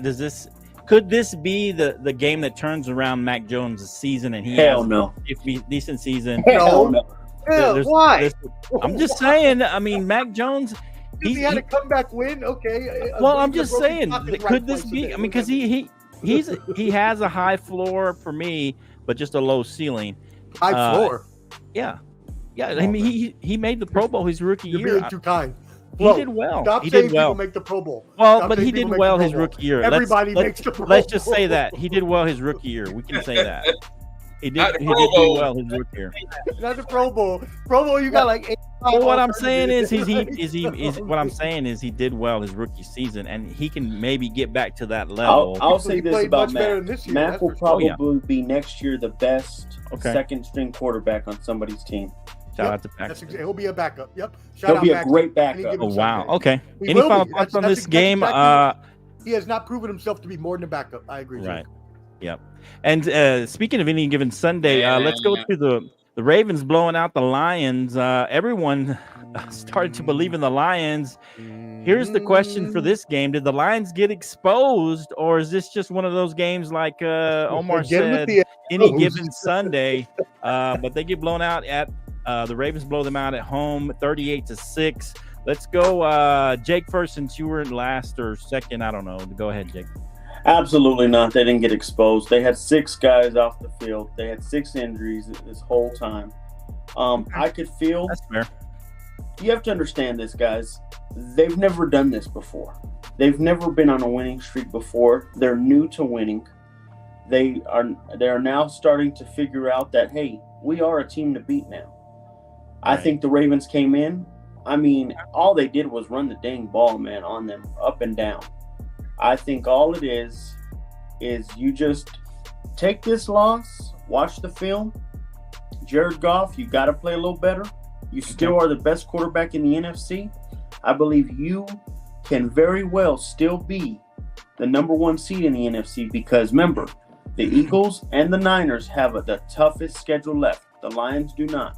Could this be the game that turns around Mac Jones' season and he Hell has no. a decent season? Hell no. Yeah, There's- why? there's- I'm just saying. I mean, Mac Jones. If he had a comeback win, okay. Well, I'm just broken saying, clock in the could right this place be? today. I mean, because he has a high floor for me, but just a low ceiling. high floor. Yeah. I mean, he made the Pro Bowl his rookie You're year. being too kind. He Whoa, did well. Stop He saying did well. people make the Pro Bowl. Well, Stop but saying he people did make the well Pro his Bowl. rookie year. Everybody let's, makes the Pro Let's just Bowl. say that he did well his rookie year. We can say that. He Not did. the He Pro did do Bowl. well his rookie year. Not the Pro Bowl. Pro Bowl, you got like 8. Well, what I'm saying is what I'm saying is he did well his rookie season, and he can maybe get back to that level. I'll say He this played about much better Mac. than this year, Mac that's will for sure. probably be next year the best Okay. second string quarterback on somebody's team. Shout Yep, out to Pax. He'll be a backup. Yep. Shout He'll out be a Max. great Any backup. given Oh wow. Sunday. Okay. He Any will final be. thoughts on That's this game? exactly he has not proven himself to be more than a backup. I agree. Right. Jake. Yep. And speaking of any given Sunday, let's go to the Ravens blowing out the Lions. Everyone started to believe in the Lions. Here's the question for this game: did the Lions get exposed, or is this just one of those games like Omar Again with said, the any expos. given Sunday? But they get blown out at the Ravens blow them out at home, 38-6. Let's go, Jake first, since you were last or second. I don't know. Go ahead, Jake. Absolutely not. They didn't get exposed. They had 6 guys off the field. They had 6 injuries this whole time. I could feel. That's fair. You have to understand this, guys. They've never done this before. They've never been on a winning streak before. They're new to winning. They are now starting to figure out that, hey, we are a team to beat now. I Right. think the Ravens came in. I mean, all they did was run the dang ball, man, on them up and down. I think all it is you just take this loss, watch the film. Jared Goff, you got to play a little better. You still are the best quarterback in the NFC. I believe you can very well still be the number 1 seed in the NFC because, remember, the Eagles and the Niners have the toughest schedule left. The Lions do not.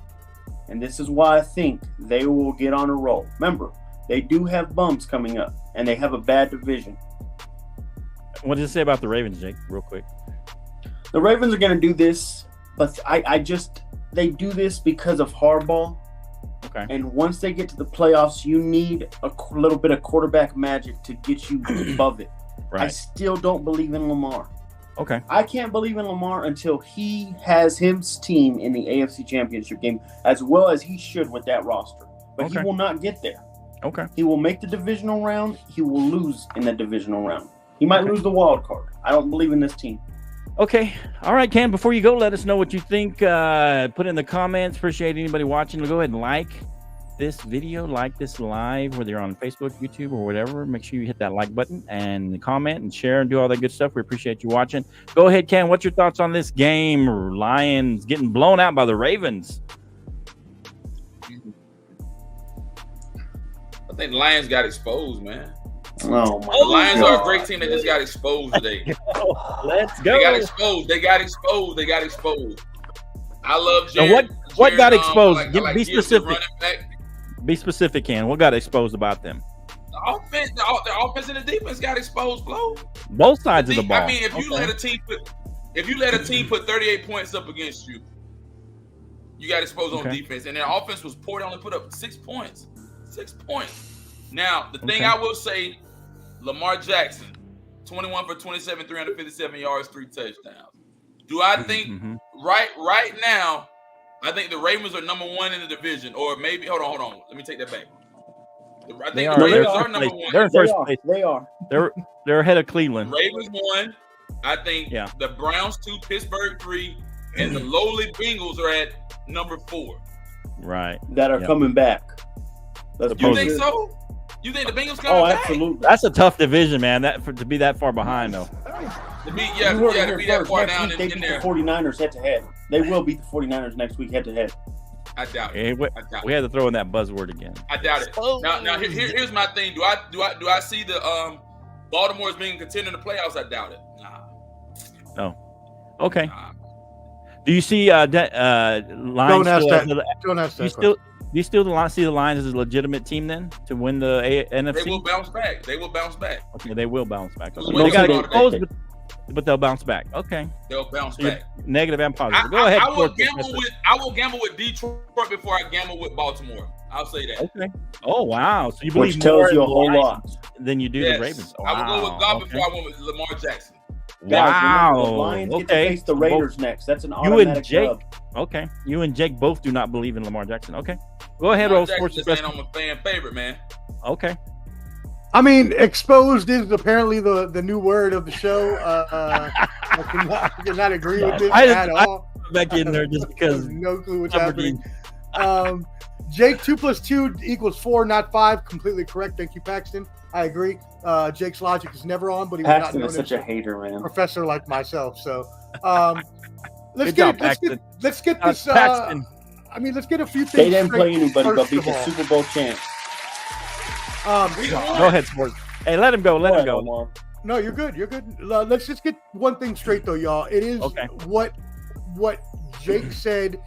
And this is why I think they will get on a roll. Remember, they do have bumps coming up, and they have a bad division. What did you say about the Ravens, Jake, real quick? The Ravens are going to do this, but they do this because of Harbaugh. Okay. And once they get to the playoffs, you need a little bit of quarterback magic to get you above it. I Right. still don't believe in Lamar. Okay. I can't believe in Lamar until he has his team in the AFC Championship game, as well as he should with that roster. But he Okay. will not get there. Okay. He will make the divisional round. He will lose in the divisional round. He might lose the wild card. I don't believe in this team. Okay. All right, Ken, before you go, let us know what you think. Put in the comments. Appreciate anybody watching. Go ahead and like this video, like this live, whether you're on Facebook, YouTube, or whatever. Make sure you hit that like button and comment and share and do all that good stuff. We appreciate you watching. Go ahead, Ken. What's your thoughts on this game? Lions getting blown out by the Ravens. I think the Lions got exposed, man. Oh, my The Lions God. are a great team that just got exposed today. Let's They got go. exposed. They got exposed. They got exposed. I love Now, Jared. what got Jared, exposed? I Be Gibbs, the specific. running back. Be specific, Ken. What got exposed about them? The offense, the offense and the defense got exposed, bro. Both sides of the ball. I mean, if you let a team put 38 points up against you, you got exposed on Okay. defense, and their offense was poor. They only put up 6 points. 6 points. Now, the thing Okay. I will say, Lamar Jackson, 21 for 27, 357 yards, 3 touchdowns. Do I think right now? I think the Ravens are number 1 in the division, or maybe hold on. Let me take that back. I think the Ravens are number 1. They're in first place. They are. They're ahead of Cleveland. The Ravens 1. I think the Browns 2, Pittsburgh 3, and the lowly Bengals are at number 4. Right. That are coming back. You think so? You think the Bengals coming back? Absolutely. That's a tough division, man. To be that far behind, though. To be that far down they in beat there. the 49ers head to head. They will beat the 49ers next week head to head. I doubt it. We had to throw in that buzzword again. I doubt it. Now here's my thing. Do I see the Baltimore as being a contender in the playoffs? I doubt it. Nah. No. Okay. Nah. Do you see Lions? Don't ask that. Do you still see the Lions as a legitimate team then to win the NFC? They will bounce back. Okay, they will bounce back. Okay. They got to get close, but they'll bounce back. Okay. They'll bounce back. Negative and positive. Go ahead. I will gamble with Detroit before I gamble with Baltimore. I'll say that. Okay. Oh wow! So you believe which tells more you a whole lot than you do the Ravens. Oh, I will go with God before I went with Lamar Jackson. Wow. Guys, the Lions get to face the Raiders next. That's an automatic You and Jake. dub. Okay. You and Jake both do not believe in Lamar Jackson. Okay. Go ahead, Lamar Sports Jackson. I'm a fan favorite, man. Okay. I mean, exposed is apparently the new word of the show. I cannot agree with this at all. Back in there just because no clue what's happening. Jake, 2 + 2 = 4, not 5. Completely correct. Thank you, Paxton. I agree. Jake's logic is never on, but he was Paxton not is such a hater, man. Professor like myself. So let's get this. Let's get a few things. They didn't play anybody but beat the Super Bowl champs. Go ahead, Sports. Hey, let him go. Let him go. Omar. No, you're good. You're good. Let's just get one thing straight, though, y'all. It is what Jake said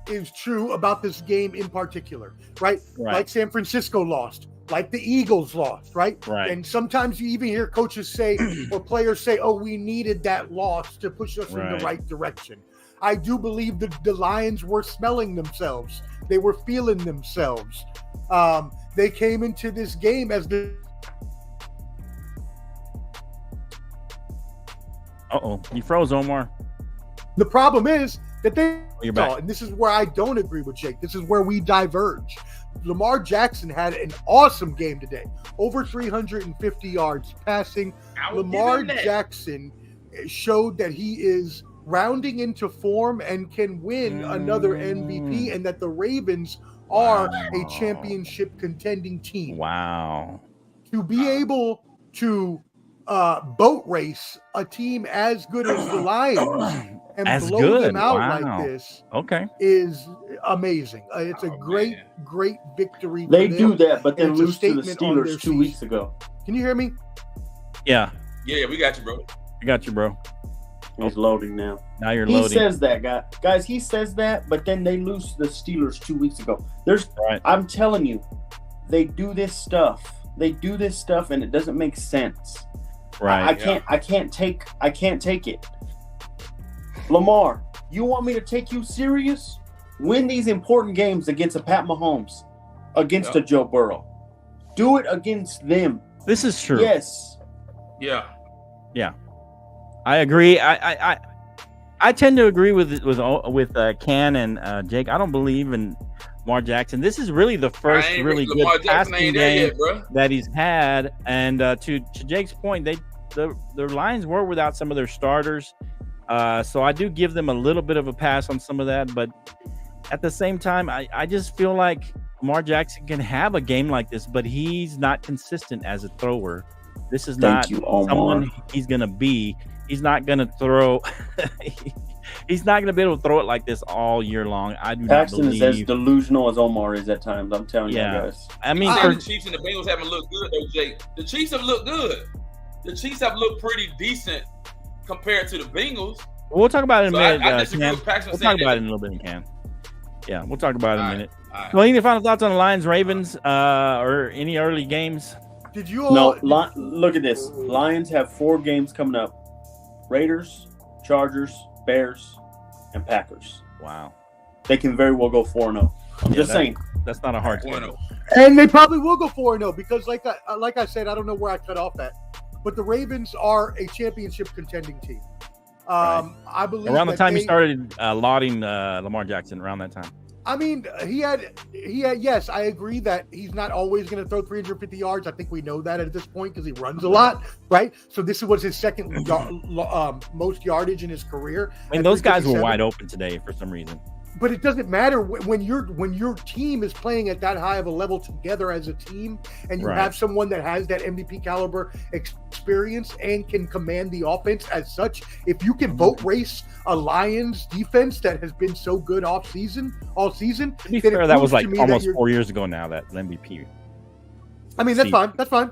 is true about this game in particular, right? Like San Francisco lost, like the Eagles lost, right? And sometimes you even hear coaches say or players say, "Oh, we needed that loss to push us in the right direction." I do believe the Lions were smelling themselves. They were feeling themselves. They came into this game as the. You froze, Omar. The problem is that they you're back. And this is where I don't agree with Jake. This is where we diverge. Lamar Jackson had an awesome game today. Over 350 yards passing. Lamar Jackson showed that he is rounding into form and can win another MVP, and that the Ravens are a championship contending team. Wow. To be able to boat race a team as good as the Lions and blow them out like this is amazing. It's a great victory. They do that, but then lose to the Steelers 2 weeks ago. Can you hear me? Yeah, we got you, bro. I got you, bro. He's loading now. Now you're loading. He says that, guys. He says that, but then they lose to the Steelers 2 weeks ago. I'm telling you, they do this stuff. And it doesn't make sense. Right. I can't take it. Lamar, you want me to take you serious? Win these important games against a Pat Mahomes, against a Joe Burrow. Do it against them. This is true. Yes. Yeah. I agree. I tend to agree with Ken and Jake. I don't believe in Lamar Jackson. This is really the first really good passing game that he's had. And to Jake's point, the Lions were without some of their starters. So I do give them a little bit of a pass on some of that. But at the same time, I just feel like Lamar Jackson can have a game like this, but he's not consistent as a thrower. This is not someone he's going to be. He's not going to throw. He's not going to be able to throw it like this all year long. I do Paxton not believe. is as delusional as Omar is at times. I'm telling you guys. I mean, the Chiefs and the Bengals haven't looked good, though, Jake. The Chiefs have looked good. The Chiefs have looked pretty decent compared to the Bengals. We'll talk about it in a minute. I disagree with Paxton. We'll talk about it in a little bit, Cam. Yeah, we'll talk about it in a minute. Right. Well, any final thoughts on the Lions, Ravens, or any early games? Did you all? No, look at this. Lions have 4 games coming up: Raiders, Chargers, Bears, and Packers. Wow. They can very well go 4-0. I'm just saying. That's not a hard schedule. And they probably will go 4-0 because, like I said, I don't know where I cut off at, but the Ravens are a championship contending team. I believe around the that time he started lauding Lamar Jackson. Around that time. I mean, he had. Yes, I agree that he's not always going to throw 350 yards. I think we know that at this point because he runs a lot, right? So this was his second most yardage in his career. I mean, those guys were wide open today for some reason. But it doesn't matter when your team is playing at that high of a level together as a team, and you have someone that has that MVP caliber experience and can command the offense as such. If you can boat race a Lions defense that has been so good all season, to be fair, that was like almost 4 years ago now. That MVP. I mean, that's fine. That's fine.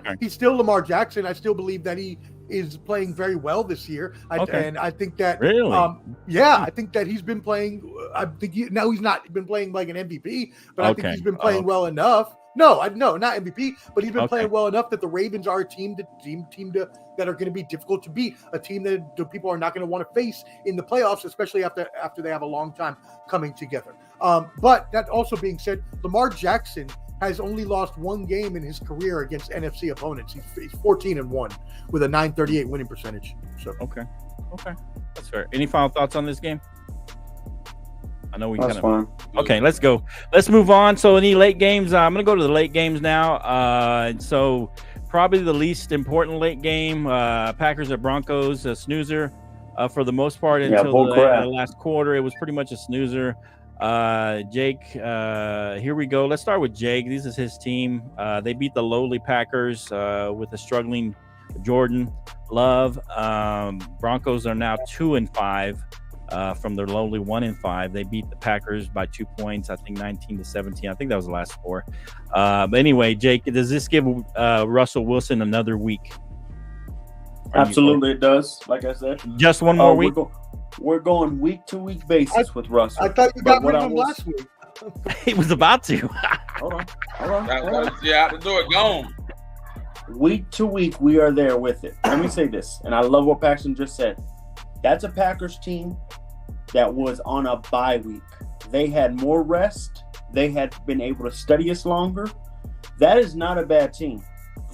Okay. He's still Lamar Jackson. I still believe that he is playing very well this year. And I think that really, I think that he's been playing. I think he's not been playing like an MVP, but I think he's been playing well enough. No, not MVP, but he's been playing well enough that the Ravens are a team that are going to be difficult to beat, a team that the people are not going to want to face in the playoffs, especially after they have a long time coming together. But that also being said, Lamar Jackson has only lost one game in his career against NFC opponents. He's 14-1 with a 938 winning percentage. So okay, that's fair. Any final thoughts on this game? I know we kind of fine. Okay, let's go. Let's move on. So any late games? I'm going to go to the late games now. So probably the least important late game, Packers at Broncos, a snoozer for the most part until the last quarter. It was pretty much a snoozer. Jake, here we go. Let's start with Jake. This is his team. They beat the lowly Packers with a struggling Jordan Love. Broncos are now 2-5 from their lowly 1-5. They beat the Packers by 2 points, I think 19-17. I think that was the last score. But anyway, Jake, does this give Russell Wilson another week? Absolutely, it does. Like I said, just one more week. We're going week to week basis with Russell. I thought you got rid of him last week. He was about to. Hold on. Yeah, out the door, gone. Week to week, we are there with it. Let me say this, and I love what Paxton just said. That's a Packers team that was on a bye week. They had more rest. They had been able to study us longer. That is not a bad team.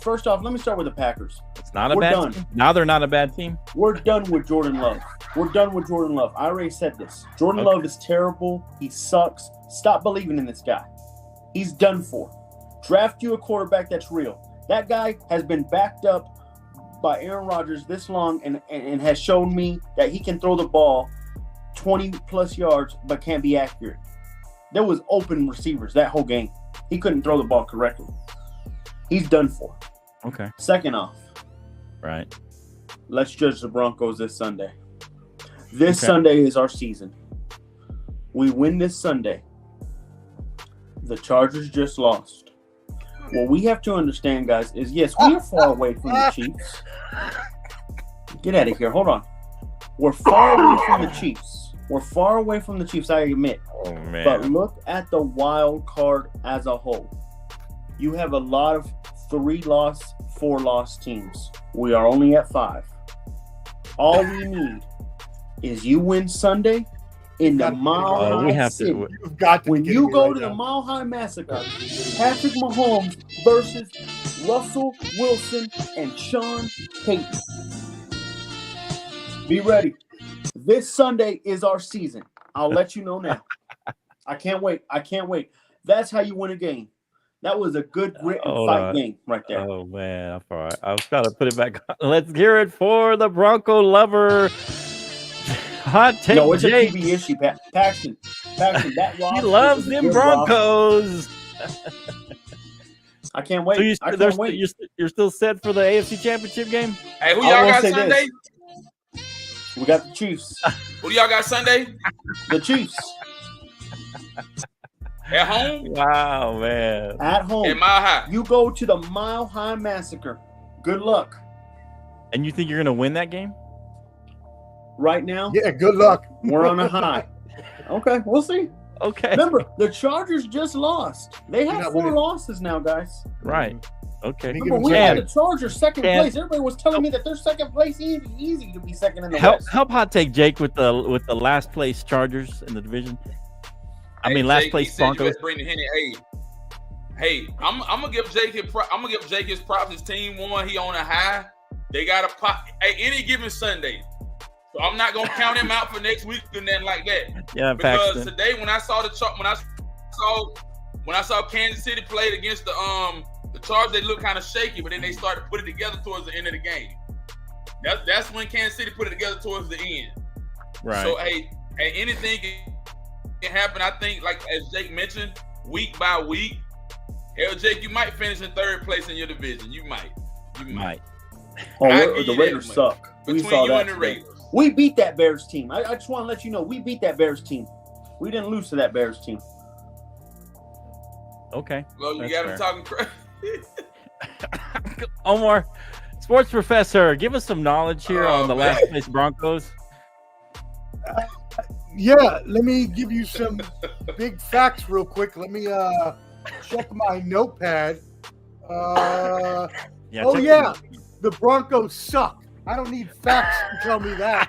First off, let me start with the Packers. It's not a bad team. Now they're not a bad team. We're done with Jordan Love. I already said this. Jordan Love is terrible. He sucks. Stop believing in this guy. He's done for. Draft you a quarterback that's real. That guy has been backed up by Aaron Rodgers this long and has shown me that he can throw the ball 20-plus yards but can't be accurate. There was open receivers that whole game. He couldn't throw the ball correctly. He's done for. Okay. Second off. Right. Let's judge the Broncos this Sunday. This Sunday is our season. We win this Sunday. The Chargers just lost. What we have to understand, guys, is yes, we are far away from the Chiefs. Get out of here. Hold on. We're far away from the Chiefs. I admit. Oh, man. But look at the wild card as a whole. You have a lot of 3-loss, 4-loss teams. We are only at 5. All we need is you win Sunday in the Mile High City. When you go to the Mile High Massacre, Patrick Mahomes versus Russell Wilson and Sean Payton. Be ready. This Sunday is our season. I'll let you know now. I can't wait. That's how you win a game. That was a good grit and fight game right there. Oh, man. All right. I was trying to put it back on. Let's hear it for the Bronco lover. Hot take. No, it's Jake. a TV issue, Paxton. That he loves them Broncos. I can't wait. So you're still set for the AFC Championship game? Hey, who y'all got Sunday? We got the Chiefs. Who y'all got Sunday? The Chiefs. At home? Wow, man. At home. At Mile High. You go to the Mile High Massacre. Good luck. And you think you're going to win that game? Right now? Yeah, good luck. We're on a high. Okay, we'll see. Okay. Remember, the Chargers just lost. They have 4 losses now, guys. Right. Okay. Remember, we had the Chargers second place. Everybody was telling me that their second place is easy to be second in the West. Help hot take Jake with the last place Chargers in the division. I mean, last place Broncos. Hey, I'm gonna give Jake his props. His team won. He on a high. They got a pop. Hey, any given Sunday, So I'm not gonna count him out for next week and then like that. Yeah, because Paxton. today when I saw the when I saw Kansas City played against the Chargers, they looked kind of shaky, but then they started putting it together towards the end of the game. That's when Kansas City put it together towards the end. Right. So hey, anything can happen. I think, like as Jake mentioned, week by week. Hell, Jake, you might finish in third place in your division. You might. Oh, the Raiders suck. We saw you that and the Raiders. We beat that Bears team. I just want to let you know we beat that Bears team. We didn't lose to that Bears team. Okay. Well, you got him talking crazy. Omar, sports professor, give us some knowledge here on the last place Broncos. Yeah, let me give you some big facts real quick. Let me check my notepad. The Broncos suck. I don't need facts to tell me that.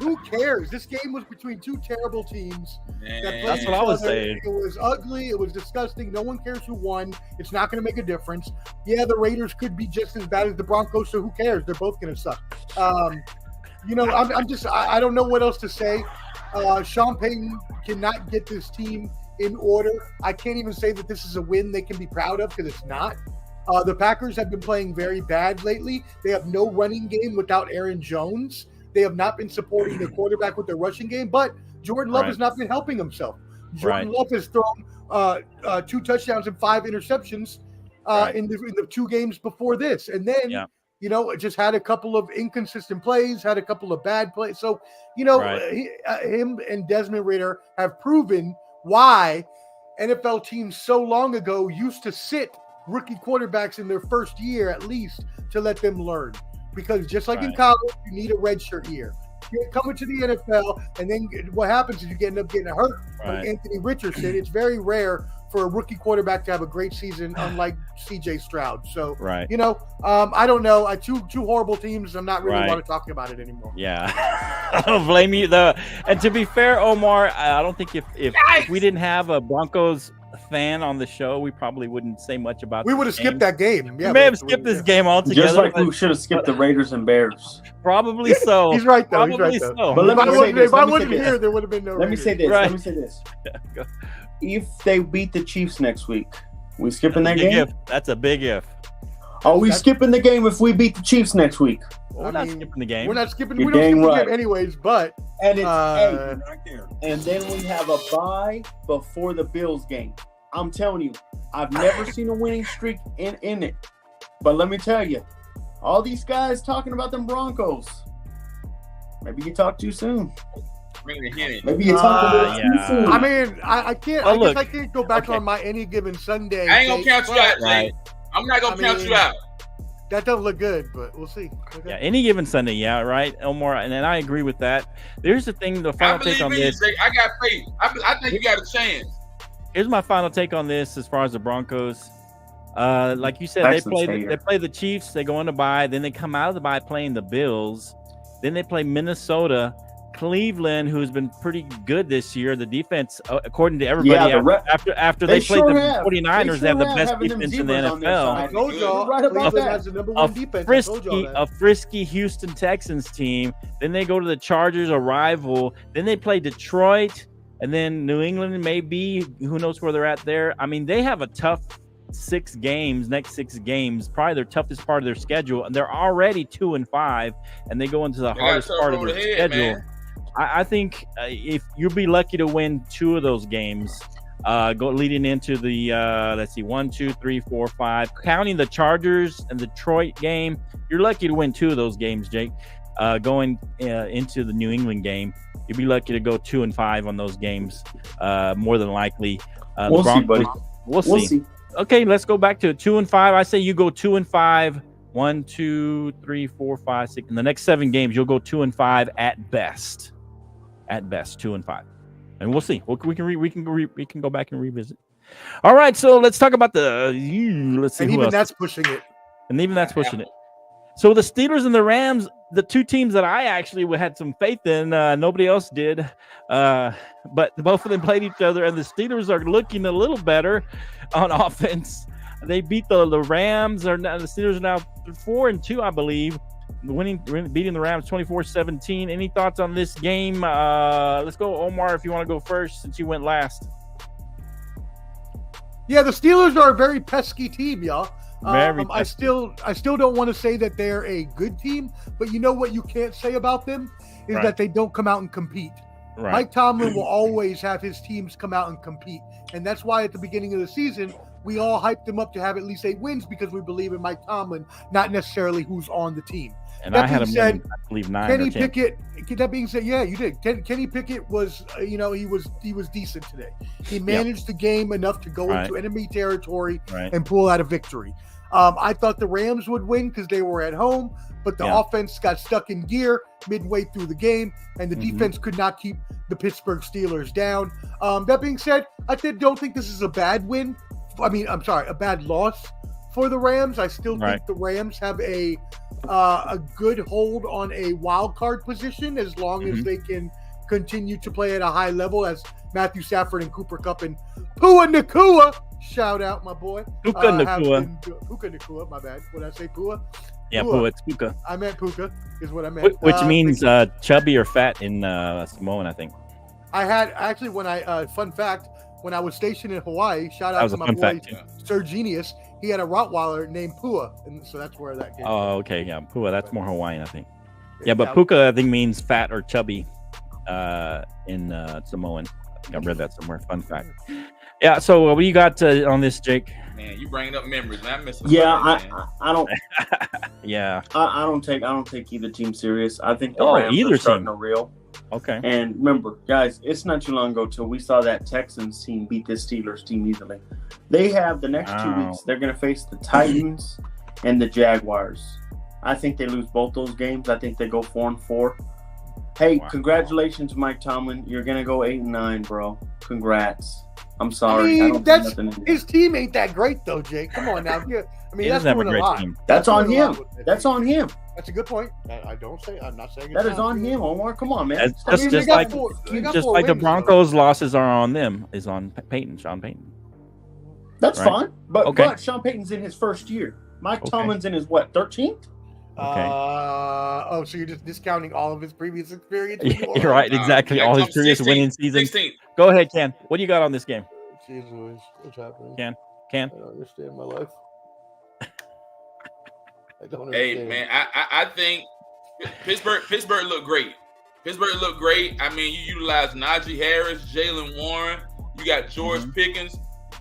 Who cares? This game was between two terrible teams. That's what I was saying. It was ugly. It was disgusting. No one cares who won. It's not going to make a difference. Yeah, the Raiders could be just as bad as the Broncos, so who cares? They're both going to suck. I don't know what else to say. Sean Payton cannot get this team in order. I can't even say that this is a win they can be proud of because it's not. The Packers have been playing very bad lately. They have no running game without Aaron Jones. They have not been supporting their quarterback with their rushing game, but Jordan Love has not been helping himself. Jordan Love has thrown 2 touchdowns and 5 interceptions in the 2 games before this. And then, just had a couple of inconsistent plays, had a couple of bad plays. So, him and Desmond Ridder have proven why NFL teams so long ago used to sit rookie quarterbacks in their first year at least to let them learn. Because just like in college, you need a redshirt year. You're coming to the NFL, and then what happens is you end up getting hurt. Like Anthony Richardson, it's very rare for a rookie quarterback to have a great season, unlike C.J. Stroud. So, I don't know. Two horrible teams. I'm not really want to talk about it anymore. Yeah, I don't blame you though. And to be fair, Omar, I don't think if we didn't have a Broncos fan on the show, we probably wouldn't say much about. We would have skipped that game. Yeah, we may have skipped this game altogether. Just like we should have skipped the Raiders and Bears. Probably so. He's right though. Probably so. But if I wasn't here, there would have been no. Let me say this. If they beat the Chiefs next week, we skipping that game? That's a big if. Are we skipping the game if we beat the Chiefs next week? We're not skipping the game. We're not skipping. We don't skip the game anyways. But and it's and then we have a bye before the Bills game. I'm telling you, I've never seen a winning streak in it. But let me tell you, all these guys talking about them Broncos. Maybe you talk too soon. Maybe you talk a little too soon. I mean, I can't. I guess I can't go back on my any given Sunday. I ain't gonna count you out, Jake. I'm not gonna count you out. That doesn't look good, but we'll see. Okay. Yeah, any given Sunday, right, Omar, and I agree with that. There's the thing. The final take on this. Jake. I got faith. I think you got a chance. Here's my final take on this as far as the Broncos. Like you said, they play the Chiefs, they go on the bye, then they come out of the bye playing the Bills, then they play Minnesota, Cleveland, who's been pretty good this year. The defense, according to everybody, after they played the 49ers, they have the best defense in the NFL. I told y'all, Cleveland has the number 1 defense. A frisky Houston Texans team. Then they go to the Chargers, a rival. Then they play Detroit. And then New England, maybe, who knows where they're at there. I mean, they have a tough 6 games, next 6 games, probably their toughest part of their schedule. And they're already 2-5, and they go into the hardest part of their schedule. I think if you'll be lucky to win 2 of those games, leading into the, 1, 2, 3, 4, 5. Counting the Chargers and Detroit game, you're lucky to win 2 of those games, Jake. Going into the New England game, you'd be lucky to go 2-5 on those games. More than likely, we'll see, buddy. We'll see. Okay, let's go back to 2-5. I say you go 2-5. 1, 2, 3, 4, 5, 6. In the next 7 games, you'll go 2-5 at best. At best, 2-5, and we'll see. We can go back and revisit. All right, so let's talk about the. Let's see. And even that's pushing it. And even that's pushing it. So the Steelers and the Rams, the 2 teams that I actually had some faith in, nobody else did. But both of them played each other, and the Steelers are looking a little better on offense. They beat the Rams. The Steelers are now 4-2, I believe. beating the Rams 24-17. Any thoughts on this game? Let's go, Omar, if you want to go first, since you went last. Yeah, the Steelers are a very pesky team, y'all. Very I still don't want to say that they're a good team, but you know what you can't say about them is that they don't come out and compete. Right. Mike Tomlin will always have his teams come out and compete, and that's why at the beginning of the season we all hyped them up to have at least 8 wins because we believe in Mike Tomlin, not necessarily who's on the team. And that I had him said, in, I believe 9 Kenny or 10. Pickett. That being said, yeah, you did. Kenny Pickett was, he was decent today. He managed the game enough to go into enemy territory and pull out a victory. I thought the Rams would win because they were at home, but the offense got stuck in gear midway through the game, and the defense could not keep the Pittsburgh Steelers down. That being said, I don't think this is a bad win. A bad loss for the Rams. I still think the Rams have a good hold on a wild card position as long as they can continue to play at a high level, as Matthew Stafford and Cooper Kupp and Pua Nakua, shout out my boy. Puka Nakua, my bad. What did I say, Pua? Yeah, Pua, it's Puka. I meant Puka is what I meant. Which means chubby or fat in Samoan, I think. I had actually fun fact, when I was stationed in Hawaii, shout out to my boy Sir Genius, he had a Rottweiler named Pua, and so that's where that came from. Oh, okay, yeah, Pua, that's more Hawaiian, I think. Yeah, but Puka, I think, means fat or chubby in Samoan. I think I read that somewhere. Fun fact. Yeah, so what do you got on this, Jake? Man, you bringing up memories, man. I miss them. Yeah, I don't. Yeah, I don't take either team serious. I think the Rams either are starting to reel. Okay. And remember, guys, it's not too long ago till we saw that Texans team beat this Steelers team easily. They have the next 2 weeks. They're going to face the Titans and the Jaguars. I think they lose both those games. I think they go 4-4. Hey, congratulations, Mike Tomlin. You're going to go 8-9, bro. Congrats. I'm sorry. His team ain't that great though, Jake. Come on now. That's doing a lot. That's on him. That's on him. That's a good point. I'm not saying that is on him, Omar. Come on, man. Just like the Broncos' losses are on them, is on Sean Payton. That's fine. But Sean Payton's in his first year. Mike Tomlin's in his 13th? Okay. So you're just discounting all of his previous experience? You're right, exactly. All his previous winning seasons. 16. Go ahead, Ken. What do you got on this game? Jesus, what's happening? Ken? I don't understand my life. I don't understand. Hey, man, I think Pittsburgh looked great. Pittsburgh looked great. I mean, you utilize Najee Harris, Jalen Warren. You got George Pickens.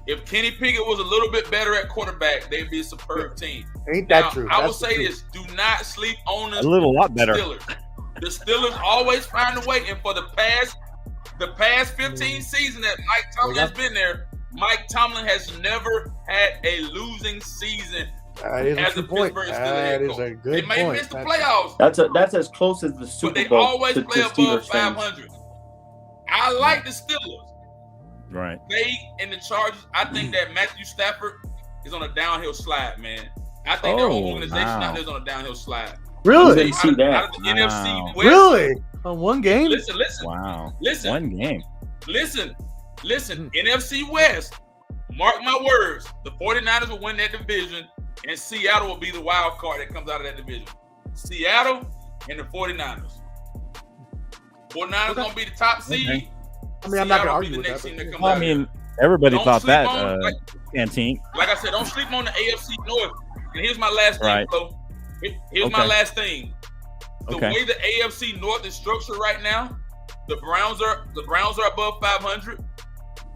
If Kenny Pickett was a little bit better at quarterback, they'd be a superb team. Ain't that true? I will say this: do not sleep on the lot better. Steelers. The Steelers always find a way, and for the past 15 seasons that Mike Tomlin has been there, Mike Tomlin has never had a losing season. That is a good point. That is a good point. They may miss the playoffs. That's as close as the Super Bowl. But they always play above 500. I like the Steelers. Right. They and the Chargers. I think that Matthew Stafford is on a downhill slide, man. I think their whole organization out there is on a downhill slide. Really? I see that. Out of the NFC West. Really? On one game? Listen. Wow. Listen. One game. Listen. NFC West. Mark my words. The 49ers will win that division, and Seattle will be the wild card that comes out of that division. Seattle and the 49ers. 49ers going to be the top seed. Okay. I mean, I'm not going to argue with that. I mean, everybody thought that, Canteen. Like I said, don't sleep on the AFC North. And here's my last thing, Flo. Here's my last thing. The way the AFC North is structured right now, the Browns are above 500.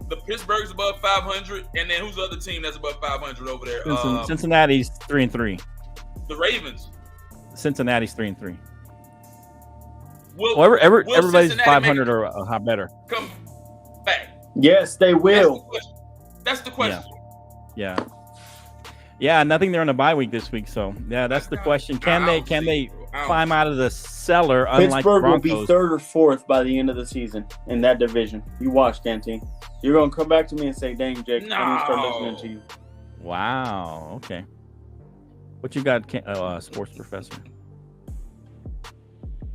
The Pittsburgh's above 500, and then who's the other team that's above 500 over there? Cincinnati's 3-3. The Ravens. Cincinnati's 3-3. Everybody's 500 or how better. Come back. Yes, they will. That's the question. Yeah. Nothing. They're on a bye week this week, so yeah, that's the question. Can they climb out of the cellar? Unlike Pittsburgh Broncos? will be 3rd or 4th by the end of the season in that division. You watch, Canteen. You're gonna come back to me and say, "Dang, Jake, I'm gonna start listening to you." Wow. Okay. What you got, sports professor?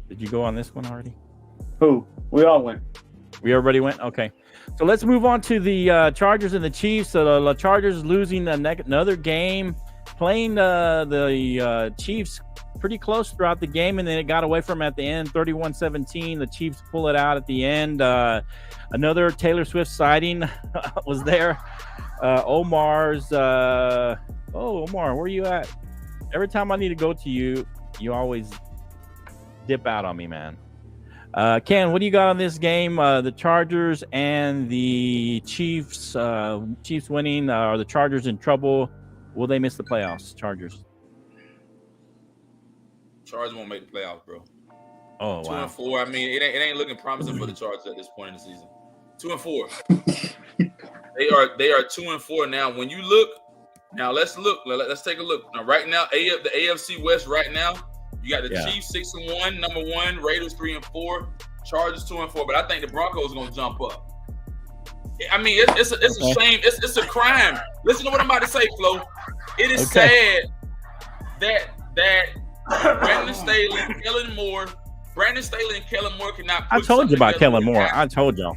Did you go on this one already? Who? We all went. We already went? Okay. So let's move on to the Chargers and the Chiefs. So the Chargers losing another game, playing the Chiefs pretty close throughout the game, and then it got away from at the end, 31-17. The Chiefs pull it out at the end. Another Taylor Swift sighting was there. Omar's. Omar, where are you at? Every time I need to go to you, you always dip out on me, man. Ken, what do you got on this game? The Chargers and the Chiefs. Chiefs winning. Are the Chargers in trouble? Will they miss the playoffs? Chargers. Chargers won't make the playoffs, bro. Oh, wow. 2-4. I mean, it ain't looking promising for the Chargers at this point in the season. 2-4. They are 2-4 now. When you look, now let's look. Let's take a look. Now, right now, the AFC West. Right now, you got the Chiefs 6-1, number 1. Raiders 3-4. Chargers 2-4. But I think the Broncos are gonna jump up. I mean, it's a shame. It's a crime. Listen to what I'm about to say, Flo. It is sad that Brandon Staley and Kellen Moore cannot. I told you about Kellen Moore. I told y'all.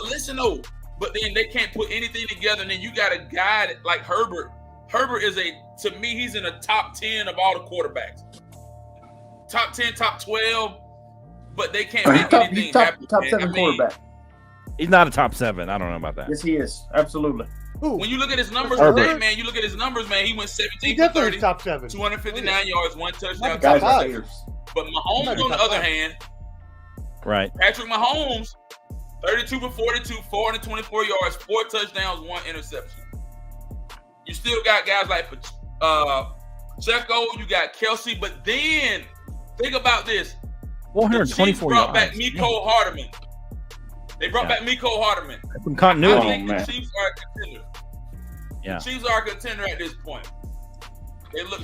Listen, though, but then they can't put anything together. And then you got a guy like Herbert. Herbert is to me, he's in the top 10 of all the quarterbacks. Top 10, top 12, but they can't make anything happen. Top 7 quarterback. He's not a top 7. I don't know about that. Yes, he is. Absolutely. When you look at his numbers today, man, he went 17 for 30, top 7, 259 yards, 1 touchdown. Guys are haters. But Mahomes, on the other hand, right? Patrick Mahomes, 32 for 42, 424 yards, 4 touchdowns, 1 interception. You still got guys like Pacheco, you got Kelsey, but then think about this: 424 yards. Brought back Mecole Hardman. They brought back Mecole Hardman. Some continuity. I think the Chiefs are a contender. Yeah. The Chiefs are a contender at this point.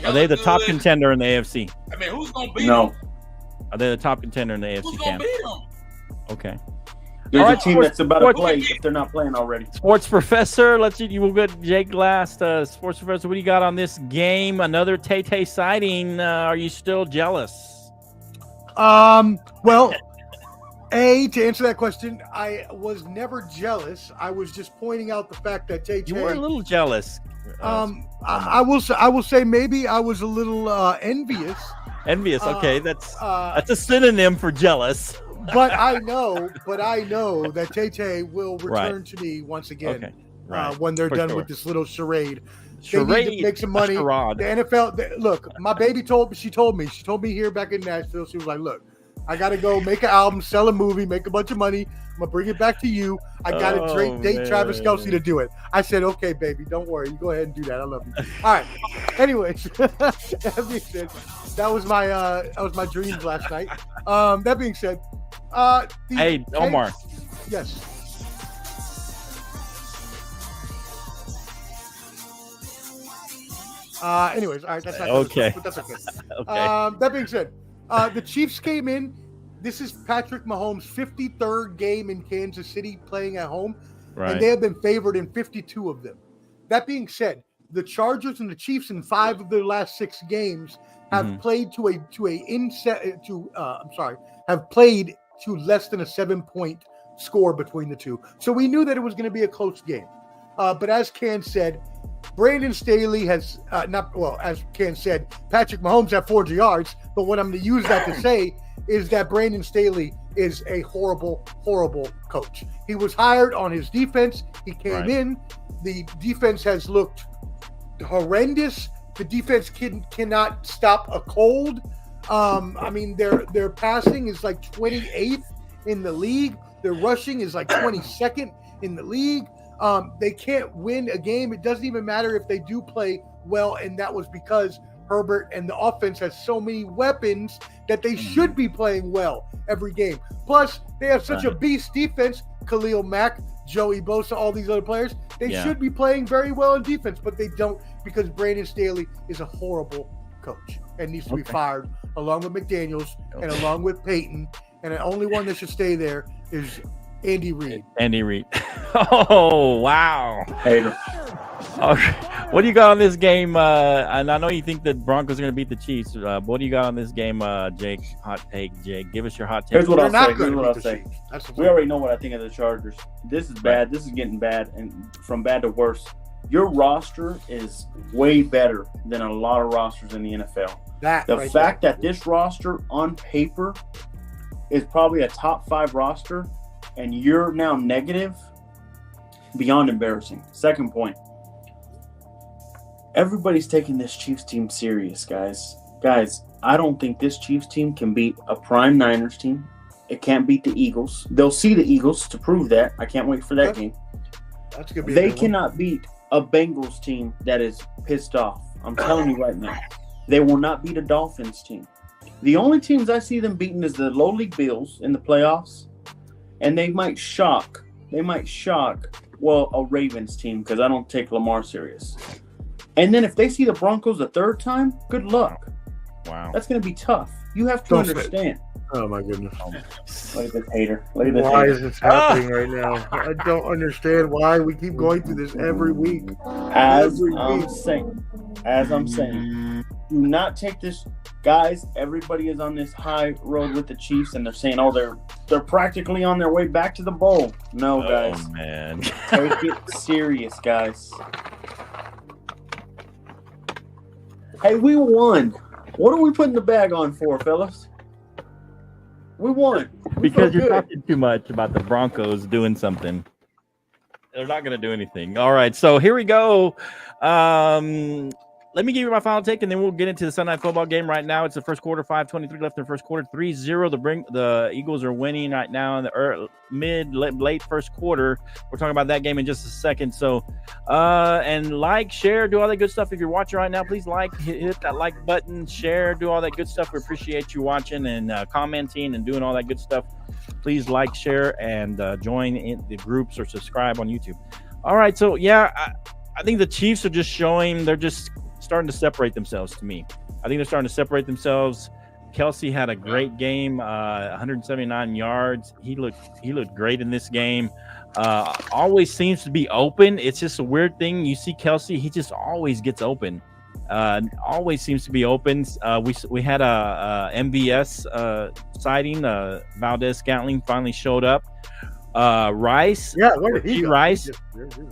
Are they the top contender in the AFC? I mean, who's going to beat them? Are they the top contender in the AFC? Who's going to beat them? Okay. There's a team that's about to play if they're not playing already. Sports Professor, you will get Jake last. Sports Professor, what do you got on this game? Another Tay-Tay sighting. Are you still jealous? Well, to answer that question, I was never jealous. I was just pointing out the fact that Tay-Tay. You were a little jealous. I will say maybe I was a little envious. Envious, okay. That's a synonym for jealous. But I know that Tay-Tay will return to me once again when they're done with this little charade. They need to make some money. The NFL, look, my baby told me here back in Nashville, she was like, look, I got to go make an album, sell a movie, make a bunch of money. I'm going to bring it back to you. I got to date Travis Kelce to do it. I said, okay, baby, don't worry. You go ahead and do that. I love you. All right. Anyways, that being said, that was my dreams last night. That being said, hey, Omar. Yes. Anyways, all right. That's not okay. But that's okay. Okay. That being said, the Chiefs came in. This is Patrick Mahomes' 53rd game in Kansas City playing at home, and they have been favored in 52 of them. That being said, the Chargers and the Chiefs in 5 of their last 6 games have played have played to less than a 7-point score between the two. So we knew that it was going to be a close game. But as Ken said, Brandon Staley has as Ken said, Patrick Mahomes had 400 yards. But what I'm going to use that to say is that Brandon Staley is a horrible, horrible coach. He was hired on his defense. He came in. The defense has looked horrendous. The defense cannot stop a cold. I mean, their passing is like 28th in the league. Their rushing is like 22nd in the league. They can't win a game. It doesn't even matter if they do play well, and that was because Herbert and the offense has so many weapons that they should be playing well every game. Plus, they have such a beast defense. Khalil Mack, Joey Bosa, all these other players. They should be playing very well in defense, but they don't because Brandon Staley is a horrible coach and needs to be fired along with McDaniels and along with Peyton. And the only one that should stay there is Andy Reid. Andy Reid. Oh, wow. Hater. Okay. What do you got on this game? And I know you think the Broncos are going to beat the Chiefs. What do you got on this game, Jake? Hot take, Jake. Give us your hot take. Here's what I'll say. We already know what I think of the Chargers. This is bad. This is getting bad, and from bad to worse. your roster is way better than a lot of rosters in the NFL. The fact that this roster on paper is probably a top 5 roster and you're now negative, beyond embarrassing. Second point, everybody's taking this Chiefs team serious, guys. Guys, I don't think this Chiefs team can beat a prime Niners team. It can't beat the Eagles. They'll see the Eagles to prove that. I can't wait for that game. That's gonna be they cannot beat a Bengals team that is pissed off. I'm telling you right now. They will not beat a Dolphins team. The only teams I see them beating is the lowly Bills in the playoffs, and they might shock. A Ravens team, because I don't take Lamar serious. And then if they see the Broncos a third time, good luck. Wow. That's going to be tough. You have to understand. Oh, my goodness. Look at this hater. Look at this Why hater. is this happening right now? I don't understand why we keep going through this every week. As I'm saying, do not take this. Guys, everybody is on this high road with the Chiefs, and they're saying, oh, they're practically on their way back to the bowl. No, guys. Oh, man. Take it serious, guys. Hey, we won. What are we putting the bag on for, fellas? We won. Because you're talking too much about the Broncos doing something. They're not going to do anything. All right, so here we go. Let me give you my final take, and then we'll get into the Sunday Night Football game right now. It's the first quarter, 5:23 left in the first quarter, 3-0. The Eagles are winning right now in the late first quarter. We're talking about that game in just a second. So, and like, share, do all that good stuff. If you're watching right now, please hit that like button, share, do all that good stuff. We appreciate you watching and commenting and doing all that good stuff. Please like, share, and join in the groups or subscribe on YouTube. All right, so yeah, I think the Chiefs are just showing they're just starting to separate themselves to me. I think they're starting to separate themselves. Kelsey had a great game, 179 yards. He looked great in this game. Always seems to be open. It's just a weird thing. You see Kelsey, he just always gets open. Always seems to be open. We had a MVS sighting. Valdez-Scantling finally showed up. Rice,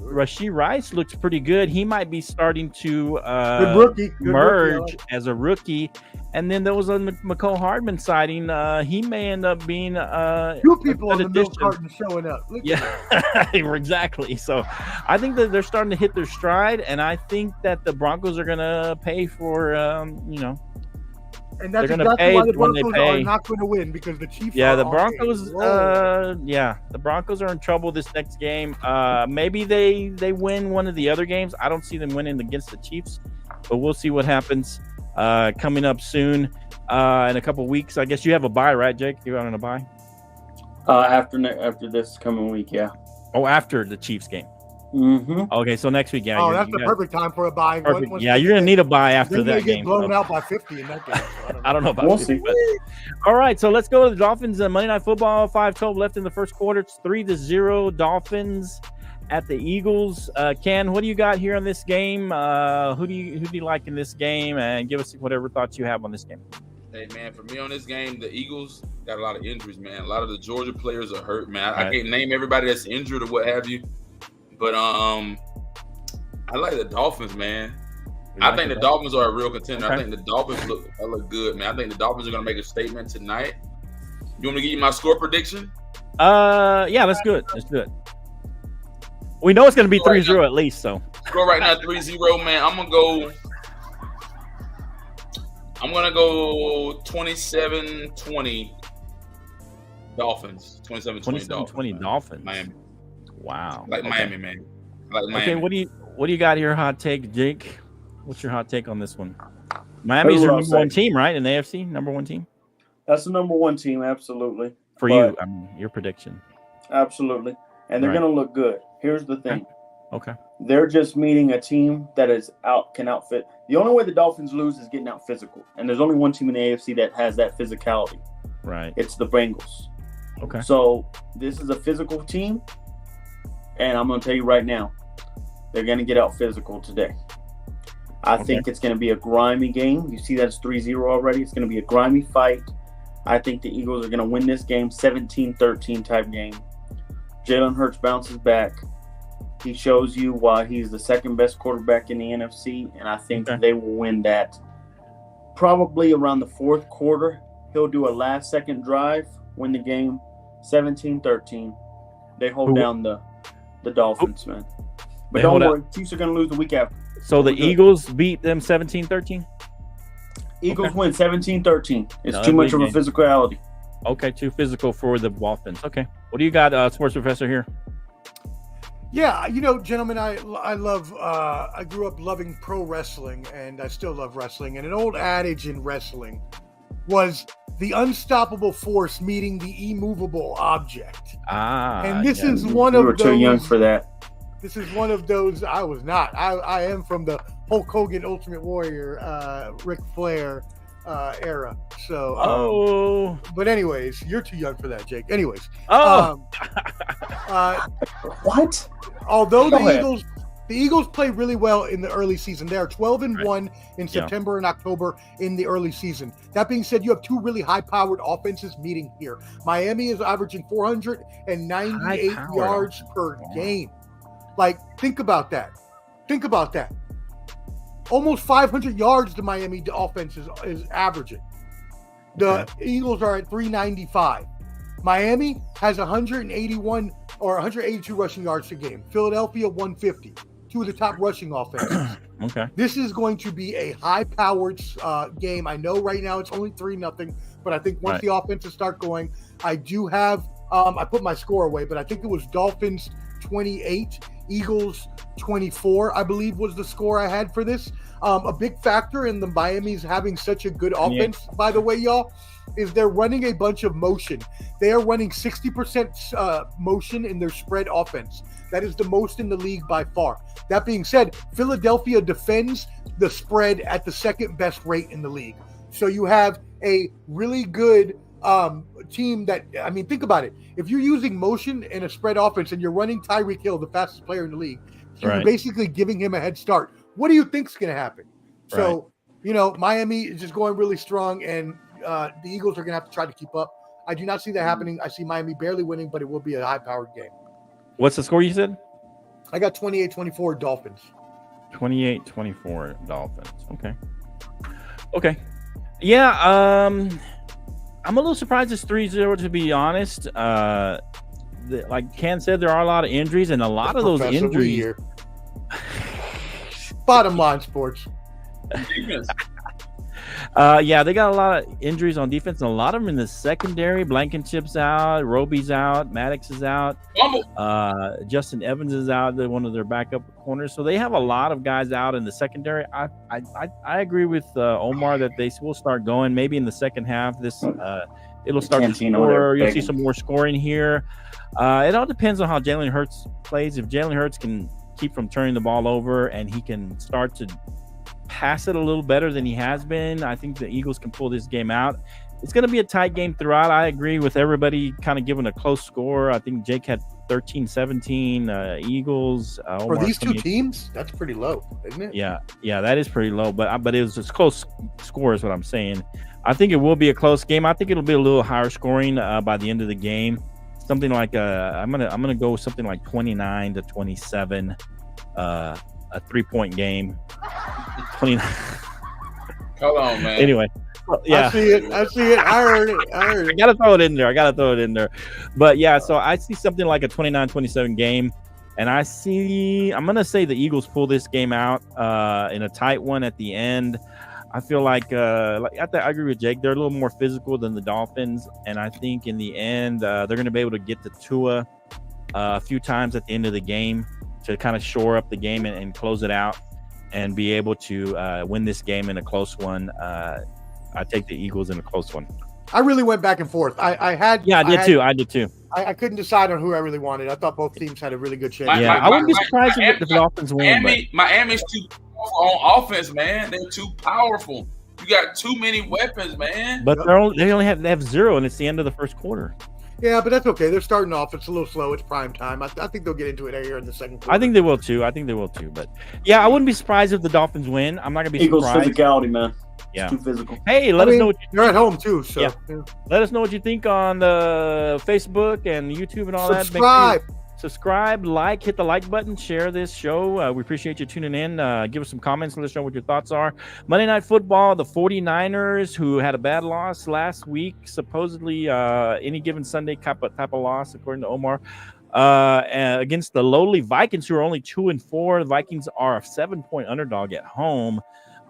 Rashee Rice looks pretty good. He might be starting to merge as a rookie. And then there was a McCole Hardman sighting. He may end up being two people on the milk carton showing up. Yeah, exactly. So I think that they're starting to hit their stride, and I think that the Broncos are going to pay for and that's exactly why the Broncos are not going to win, because the Chiefs. Yeah, the Broncos. The Broncos are in trouble this next game. Maybe they win one of the other games. I don't see them winning against the Chiefs, but we'll see what happens. Coming up soon, in a couple weeks. I guess you have a bye, right, Jake? You're on a bye. After this coming week, yeah. Oh, after the Chiefs game. Mm-hmm. Okay, so next week, yeah. Oh, that's the perfect time for a bye. Yeah, you're gonna need a bye after that game. Get blown out by 50 in that game. So I don't know about 50, but... All right, so let's go to the Dolphins. Monday Night Football, 5:12 left in the first quarter. It's 3-0 Dolphins at the Eagles. Ken, what do you got here on this game? Who do you like in this game? And give us whatever thoughts you have on this game. Hey, man, for me on this game, the Eagles got a lot of injuries, man. A lot of the Georgia players are hurt, man. I can't name everybody that's injured or what have you. But I like the Dolphins, man. I think the Dolphins are a real contender. Okay. I think the Dolphins look good, man. I think the Dolphins are going to make a statement tonight. You want me to give you my score prediction? Yeah, let's do it. Let's do it. We know it's going to be 3-0 at least, so. Score right now 3-0, man. I'm going to go 27-20 Dolphins. 27-20 Dolphins. Miami. Wow. Miami, man. Miami. Okay, what do you got here, hot take, Jake? What's your hot take on this one? Miami's your number one team, right? In the AFC, number one team? That's the number one team, absolutely. You, I mean, your prediction. Absolutely. And they're going to look good. Here's the thing. Okay. They're just meeting a team that can outfit. The only way the Dolphins lose is getting out physical. And there's only one team in the AFC that has that physicality. Right. It's the Bengals. Okay. So this is a physical team. And I'm going to tell you right now, they're going to get out physical today. I think it's going to be a grimy game. You see that's 3-0 already. It's going to be a grimy fight. I think the Eagles are going to win this game, 17-13 type game. Jalen Hurts bounces back. He shows you why he's the second best quarterback in the NFC, and I think they will win that. Probably around the fourth quarter, he'll do a last-second drive, win the game 17-13. They hold down the Dolphins, man. But don't worry, Chiefs are going to lose the week after. So the Eagles beat them 17-13? Eagles win 17-13. It's too much of a physicality. Okay, too physical for the Dolphins. Okay. What do you got, Sports Professor, here? Yeah, gentlemen, I love, I grew up loving pro wrestling, and I still love wrestling. And an old adage in wrestling was the unstoppable force meeting the immovable object. And this is one of those. You were too young for that. This is one of those. I was not. I am from the Hulk Hogan, Ultimate Warrior, Ric Flair era. So, but anyways, you're too young for that, Jake. Anyways, what? Although the Eagles play really well in the early season. They are 12-1 in September and October in the early season. That being said, you have two really high-powered offenses meeting here. Miami is averaging 498 yards per game. Like, think about that. Almost 500 yards the Miami offense is averaging. The Eagles are at 395. Miami has 181 or 182 rushing yards a game. Philadelphia 150. Two of the top rushing offenses. This is going to be a high-powered game. I know right now it's only 3-0, but I think once the offenses start going, I do have I put my score away, but I think it was Dolphins 28, Eagles 24, I believe was the score I had for this. A big factor in the Miami's having such a good offense, by the way, y'all, is they're running a bunch of motion. They are running 60% motion in their spread offense. That is the most in the league by far. That being said, Philadelphia defends the spread at the second best rate in the league. So you have a really good team that, I mean, think about it. If you're using motion in a spread offense and you're running Tyreek Hill, the fastest player in the league, you're basically giving him a head start. What do you think's going to happen? So, Miami is just going really strong, and the Eagles are going to have to try to keep up. I do not see that happening. I see Miami barely winning, but it will be a high-powered game. What's the score you said? I got 28-24 Dolphins. 28-24 Dolphins. Okay. Yeah, I'm a little surprised it's 3-0, to be honest. Like Ken said, there are a lot of injuries, and a lot of those injuries. Bottom line, sports. Yeah, they got a lot of injuries on defense, and a lot of them in the secondary. Blankenship's out, Roby's out, Maddox is out, Justin Evans is out. They're one of their backup corners, so they have a lot of guys out in the secondary. I agree with Omar that they will start going maybe in the second half. It'll start to score. You'll see some more scoring here. It all depends on how Jalen Hurts plays. If Jalen Hurts can keep from turning the ball over and he can start to pass it a little better than he has been, I think the Eagles can pull this game out. It's going to be a tight game throughout. I agree with everybody kind of giving a close score. I think Jake had 13-17 Eagles. For these two teams, that's pretty low, isn't it? Yeah, that is pretty low, but it was a close score is what I'm saying. I think it will be a close game. I think it'll be a little higher scoring by the end of the game. Something like I'm gonna go with something like 29-27, a 3-point game. 29. Come on, man. Anyway, yeah, I see it. I heard it. I gotta throw it in there. But yeah, so I see something like a 29-27 game, and I'm gonna say the Eagles pull this game out in a tight one at the end. I feel like I agree with Jake. They're a little more physical than the Dolphins, and I think in the end they're going to be able to get to Tua a few times at the end of the game to kind of shore up the game and close it out and be able to win this game in a close one. I take the Eagles in a close one. I really went back and forth. I did too. I couldn't decide on who I really wanted. I thought both teams had a really good chance. I wouldn't be surprised if the Dolphins win. Miami's too powerful on offense, man. They're too powerful. You got too many weapons, man. But they only have 0, and it's the end of the first quarter. Yeah, but that's okay. They're starting off. It's a little slow. It's prime time. I think they'll get into it here in the second quarter. I think they will too. But yeah, I wouldn't be surprised if the Dolphins win. I'm not gonna be surprised. Eagles physicality, man. Yeah, it's too physical. Hey, let us know what you're at home too. So let us know what you think on the Facebook and YouTube and all that. subscribe, like, hit the like button, share this show. We appreciate you tuning in. Give us some comments. Let us know what your thoughts are. Monday Night Football, the 49ers, who had a bad loss last week, supposedly any given Sunday type of loss, according to Omar, against the lowly Vikings, who are only 2-4. The Vikings are a 7-point underdog at home.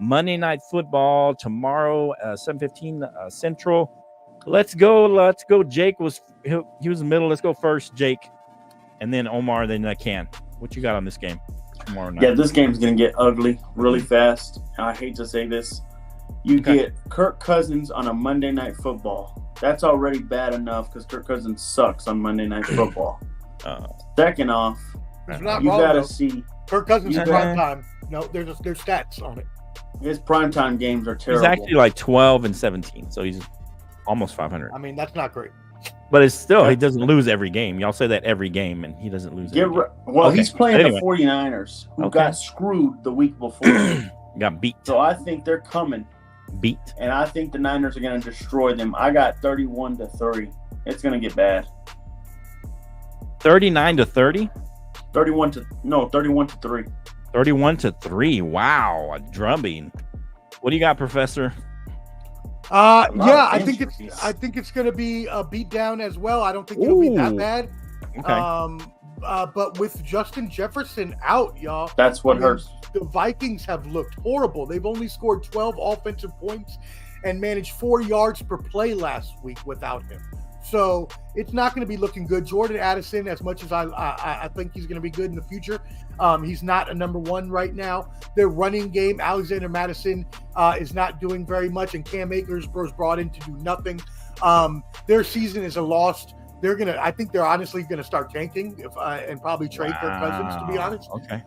Monday Night Football tomorrow, 7:15 Central. Let's go. Jake he was in the middle. Let's go first, Jake, and then Omar, then Ken. What you got on this game tomorrow night? Yeah, this game's gonna get ugly really fast. I hate to say this. You get Kirk Cousins on a Monday Night Football. That's already bad enough because Kirk Cousins sucks on Monday Night Football. Second off, you gotta see Kirk Cousins in prime time. No, there's stats on it. His primetime games are terrible. He's actually like 12-17, so he's almost 500. I mean, that's not great. But it's still, he doesn't lose every game. Y'all say that every game, and he doesn't lose every game. He's playing the 49ers, who got screwed the week before. Got beat. So I think they're coming. Beat. And I think the Niners are going to destroy them. I got 31-30. It's going to get bad. 39-30? 31-3. 31-3. Wow, a drubbing. What do you got, Professor? I think it's going to be a beat down as well. I don't think it'll be that bad. Okay. But with Justin Jefferson out, y'all, that's what hurts. The Vikings have looked horrible. They've only scored 12 offensive points and managed 4 yards per play last week without him. So it's not going to be looking good. Jordan Addison, as much as I think he's going to be good in the future, he's not a number one right now. Their running game, Alexander Madison, is not doing very much, and Cam Akers was brought in to do nothing. Their season is a lost. I think they're honestly going to start tanking and probably trade Kirk Cousins, to be honest. Okay.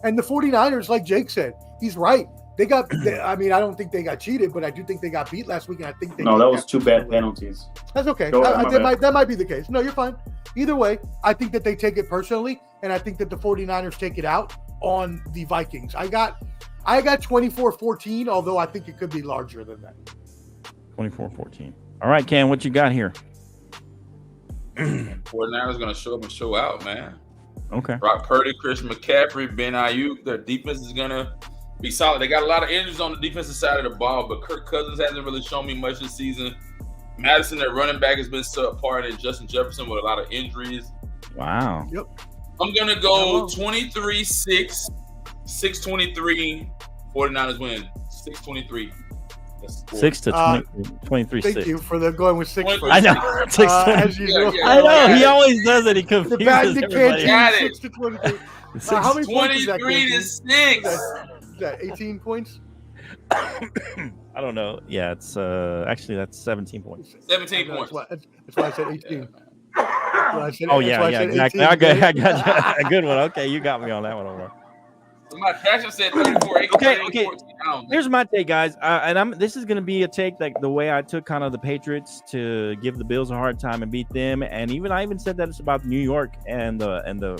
And the 49ers, like Jake said, he's right. I don't think they got cheated, but I do think they got beat last week, and I think that was 2 bad penalties. That's okay. That might be the case. No, you're fine. Either way, I think that they take it personally, and I think that the 49ers take it out on the Vikings. I got 24-14, although I think it could be larger than that. 24-14. All right, Ken, what you got here? 49ers going to show up and show out, man. Okay. Brock Purdy, Christian McCaffrey, Ben Ayuk. Their defense is going to be solid. They got a lot of injuries on the defensive side of the ball, but Kirk Cousins hasn't really shown me much this season. Madison, their running back, has been subpar, and Justin Jefferson with a lot of injuries. Wow. Yep. I'm going to go 23-6, 6-23. 49ers win. 6-23. 23-6. Thank you for going with 6. I know. 6 as usual. I know. He always does it. He confuses the bad everybody. Got it. 6-23. How many points is that? 23-6. Is that 18 points? I don't know. Yeah, it's actually that's 17 points. 17 points. That's why I said 18. Exactly. I got you. A good one. Okay, you got me on that one. Over. My passion said 34. Okay. Here's my take, guys. This is going to be a take like the way I took kind of the Patriots to give the Bills a hard time and beat them, and I even said that it's about New York and the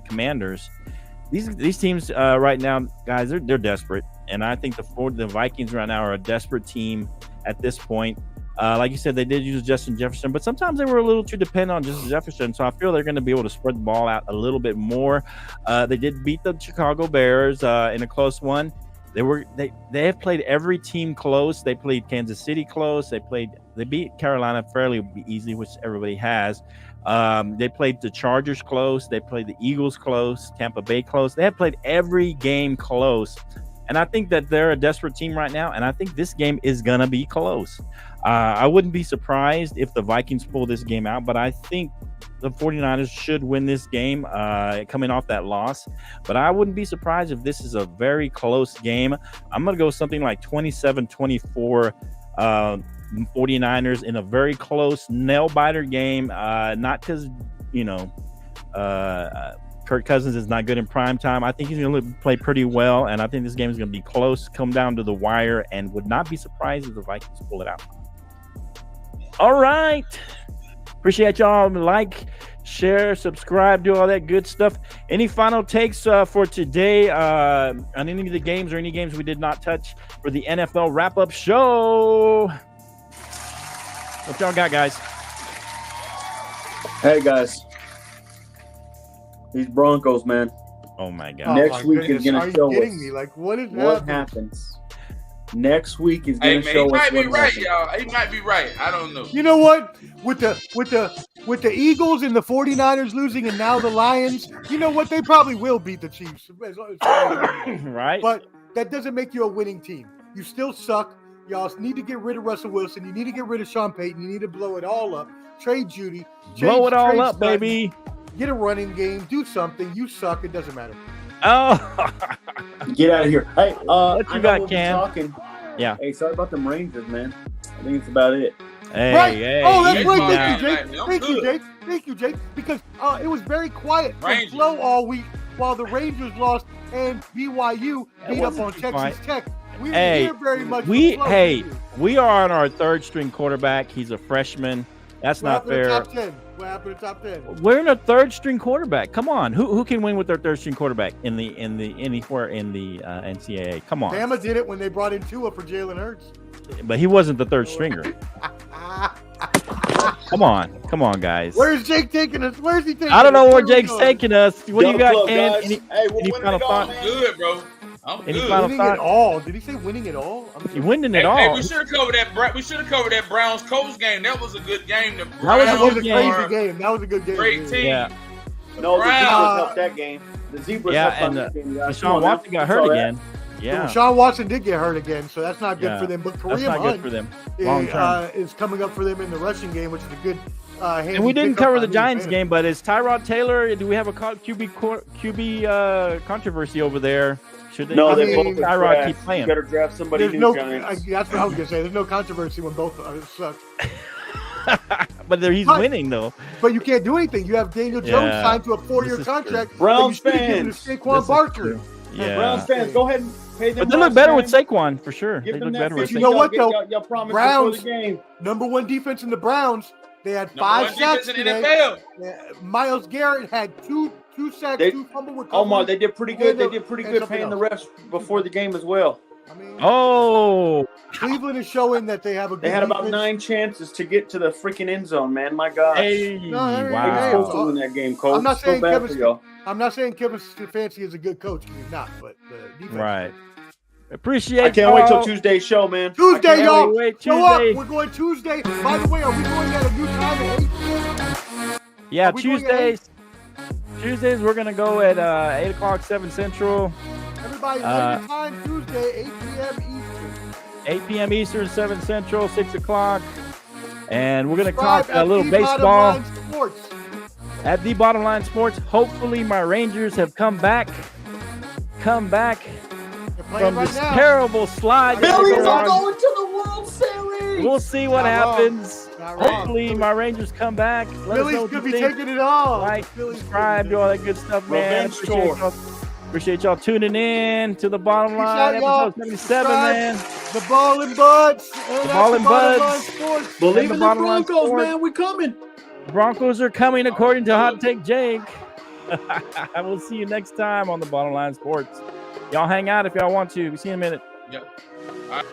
Commanders. These teams right now, guys, they're desperate, and I think the Vikings right now are a desperate team at this point. Like you said, they did use Justin Jefferson, but sometimes they were a little too dependent on Justin Jefferson. So I feel they're going to be able to spread the ball out a little bit more. They did beat the Chicago Bears in a close one. They have played every team close. They played Kansas City close. They beat Carolina fairly easily, which everybody has. They played the Chargers close. They played the Eagles close. Tampa Bay close. They have played every game close. And I think that they're a desperate team right now. And I think this game is going to be close. I wouldn't be surprised if the Vikings pull this game out, but I think the 49ers should win this game coming off that loss. But I wouldn't be surprised if this is a very close game. I'm going to go something like 27-24 49ers in a very close nail-biter game. Not because, Kirk Cousins is not good in prime time. I think he's going to play pretty well, and I think this game is going to be close, come down to the wire, and would not be surprised if the Vikings pull it out. All right. Appreciate y'all. Like, share, subscribe, do all that good stuff. Any final takes for today on any of the games or any games we did not touch for the NFL wrap-up show? What y'all got, guys? Hey, guys. These Broncos, man. Oh my God! Oh, Next my week goodness. is going Are to you show kidding us me? Like, what is what happening? happens. Next week is Hey going to man, show he us might be what right, happens. y'all. He might be right. I don't know. You know what? With the Eagles and the 49ers losing and now the Lions, you know what? They probably will beat the Chiefs. Right? But that doesn't make you a winning team. You still suck. Y'all need to get rid of Russell Wilson. You need to get rid of Sean Payton. You need to blow it all up. Trade Judy. Blow it all trade up, Sutton, baby. Get a running game. Do something. You suck. It doesn't matter. Oh, Get out of here. Hey, what I you know got, we'll be Cam? talking. Yeah. Hey, sorry about them Rangers, man. I think it's about it. Hey, Right. hey, Oh, that's easy right. now. Thank you, Jake. I'm Thank you, good. Jake. Thank you, Jake. Because it was very quiet from Rangers. Flo all week while the Rangers lost and BYU beat up on Texas quiet. Tech. We didn't Hey, hear very much from we Flo, hey, did you? we are on our third string quarterback. He's a freshman. That's What not happened to fair. top 10? What happened to top 10? We're in a third string quarterback. Come on, who can win with their third string quarterback anywhere in the NCAA? Come on, Bama did it when they brought in Tua for Jalen Hurts. but he wasn't the third stringer. Come on, guys. Where's Jake taking us? Where's he taking us? I don't know where we Jake's going? taking us. What do you Go got, club, Ken? guys. Any Hey, we're any winning final it all, thought? man. Good, bro. I'm Any good. final Winning thought? it all. Did he say winning it all? You winning it Hey, all. we should have covered that. We should have covered that Browns Colts game. That was a good game. The was a Browns That was a good crazy are game. That was a good game. Great team. Yeah, No, the Browns. Zebras helped that game. The Zebras yeah, helped and that game, guys. Come Deshaun on now. Watson got You hurt saw that. again. Yeah, Deshaun Watson did get hurt again, so that's not good Yeah. for them. But that's Kareem not good Hunt for them long term. is coming up for them in the rushing game, which is a good And we didn't cover the Giants game, but is Tyrod Taylor? Do we have a QB controversy over there? Should they? No, I they mean, both are Tyrod trash. keep playing? You better draft somebody There's new, no. Giants. That's what I was gonna say. There's no controversy when both suck. But he's But- winning though. But you can't do anything. You have Daniel Jones Yeah. signed to a 4-year This is contract. true. Browns but you should've given it fans. to Saquon This is Barker. true. Yeah. Browns fans, go ahead and pay them. But they look Browns better with fans. Saquon for sure. Give They them look that better with 50. You know Saquon. what, though? Y'all promised Browns- before the game. Number one defense in the Browns. They had Number 5 one sacks defense in the today. NFL. Miles Garrett had two sacks, They- 2 fumble recoveries. Oh my, they did pretty good. They And did pretty and good something paying the else. refs before the game as well. I mean, Oh, Cleveland is showing that they have a good They had about defense. 9 chances to get to the freaking end zone, man. My God. hey, No, hey, They were hey, supposed wow. to win that game, Cole. I'm not So saying bad Kevin for y'all. I'm not saying Kevin Stefanski is a good coach. He's not, but the defense. Right. Appreciate. I can't wait till y'all. Tuesday's show, man. Tuesday, I can't y'all. wait. Wait, Show up. Tuesday. We're going Tuesday. By the way, are we going at a new time at 8 p.m.? Yeah, Are we going at Tuesdays we're gonna go at 8 o'clock 7 Central, Everybody, Uh, your time Tuesday, 8 p.m. Eastern. 8 p.m. Eastern, 7 Central, 6 o'clock, and we're gonna Subscribe talk a at little The baseball Bottom Line Sports. at the Bottom Line Sports. Hopefully, my Rangers have come back They're playing from right this now. terrible slide. that Billy's they're on. going to the World Series. We'll see what Not wrong. happens. Not wrong. Hopefully, my Rangers come back. Let us know Billy's what could you be think. taking it all. Like, Billy's subscribe, do all that good stuff, man. Revenge tour. Appreciate y'all tuning in to the Bottom Peace Line, out, y'all. episode 77, Subscribe. man. The Ball and Buds. And The that's Ball and Bottom Line Buds. Sports. Believe And the in the Bottom Line Broncos, Sports. man. We coming. The Broncos are coming according to Hot Take Jake. We'll see you next time on the Bottom Line Sports. Y'all hang out if y'all want to. See you in a minute. Yep. All right.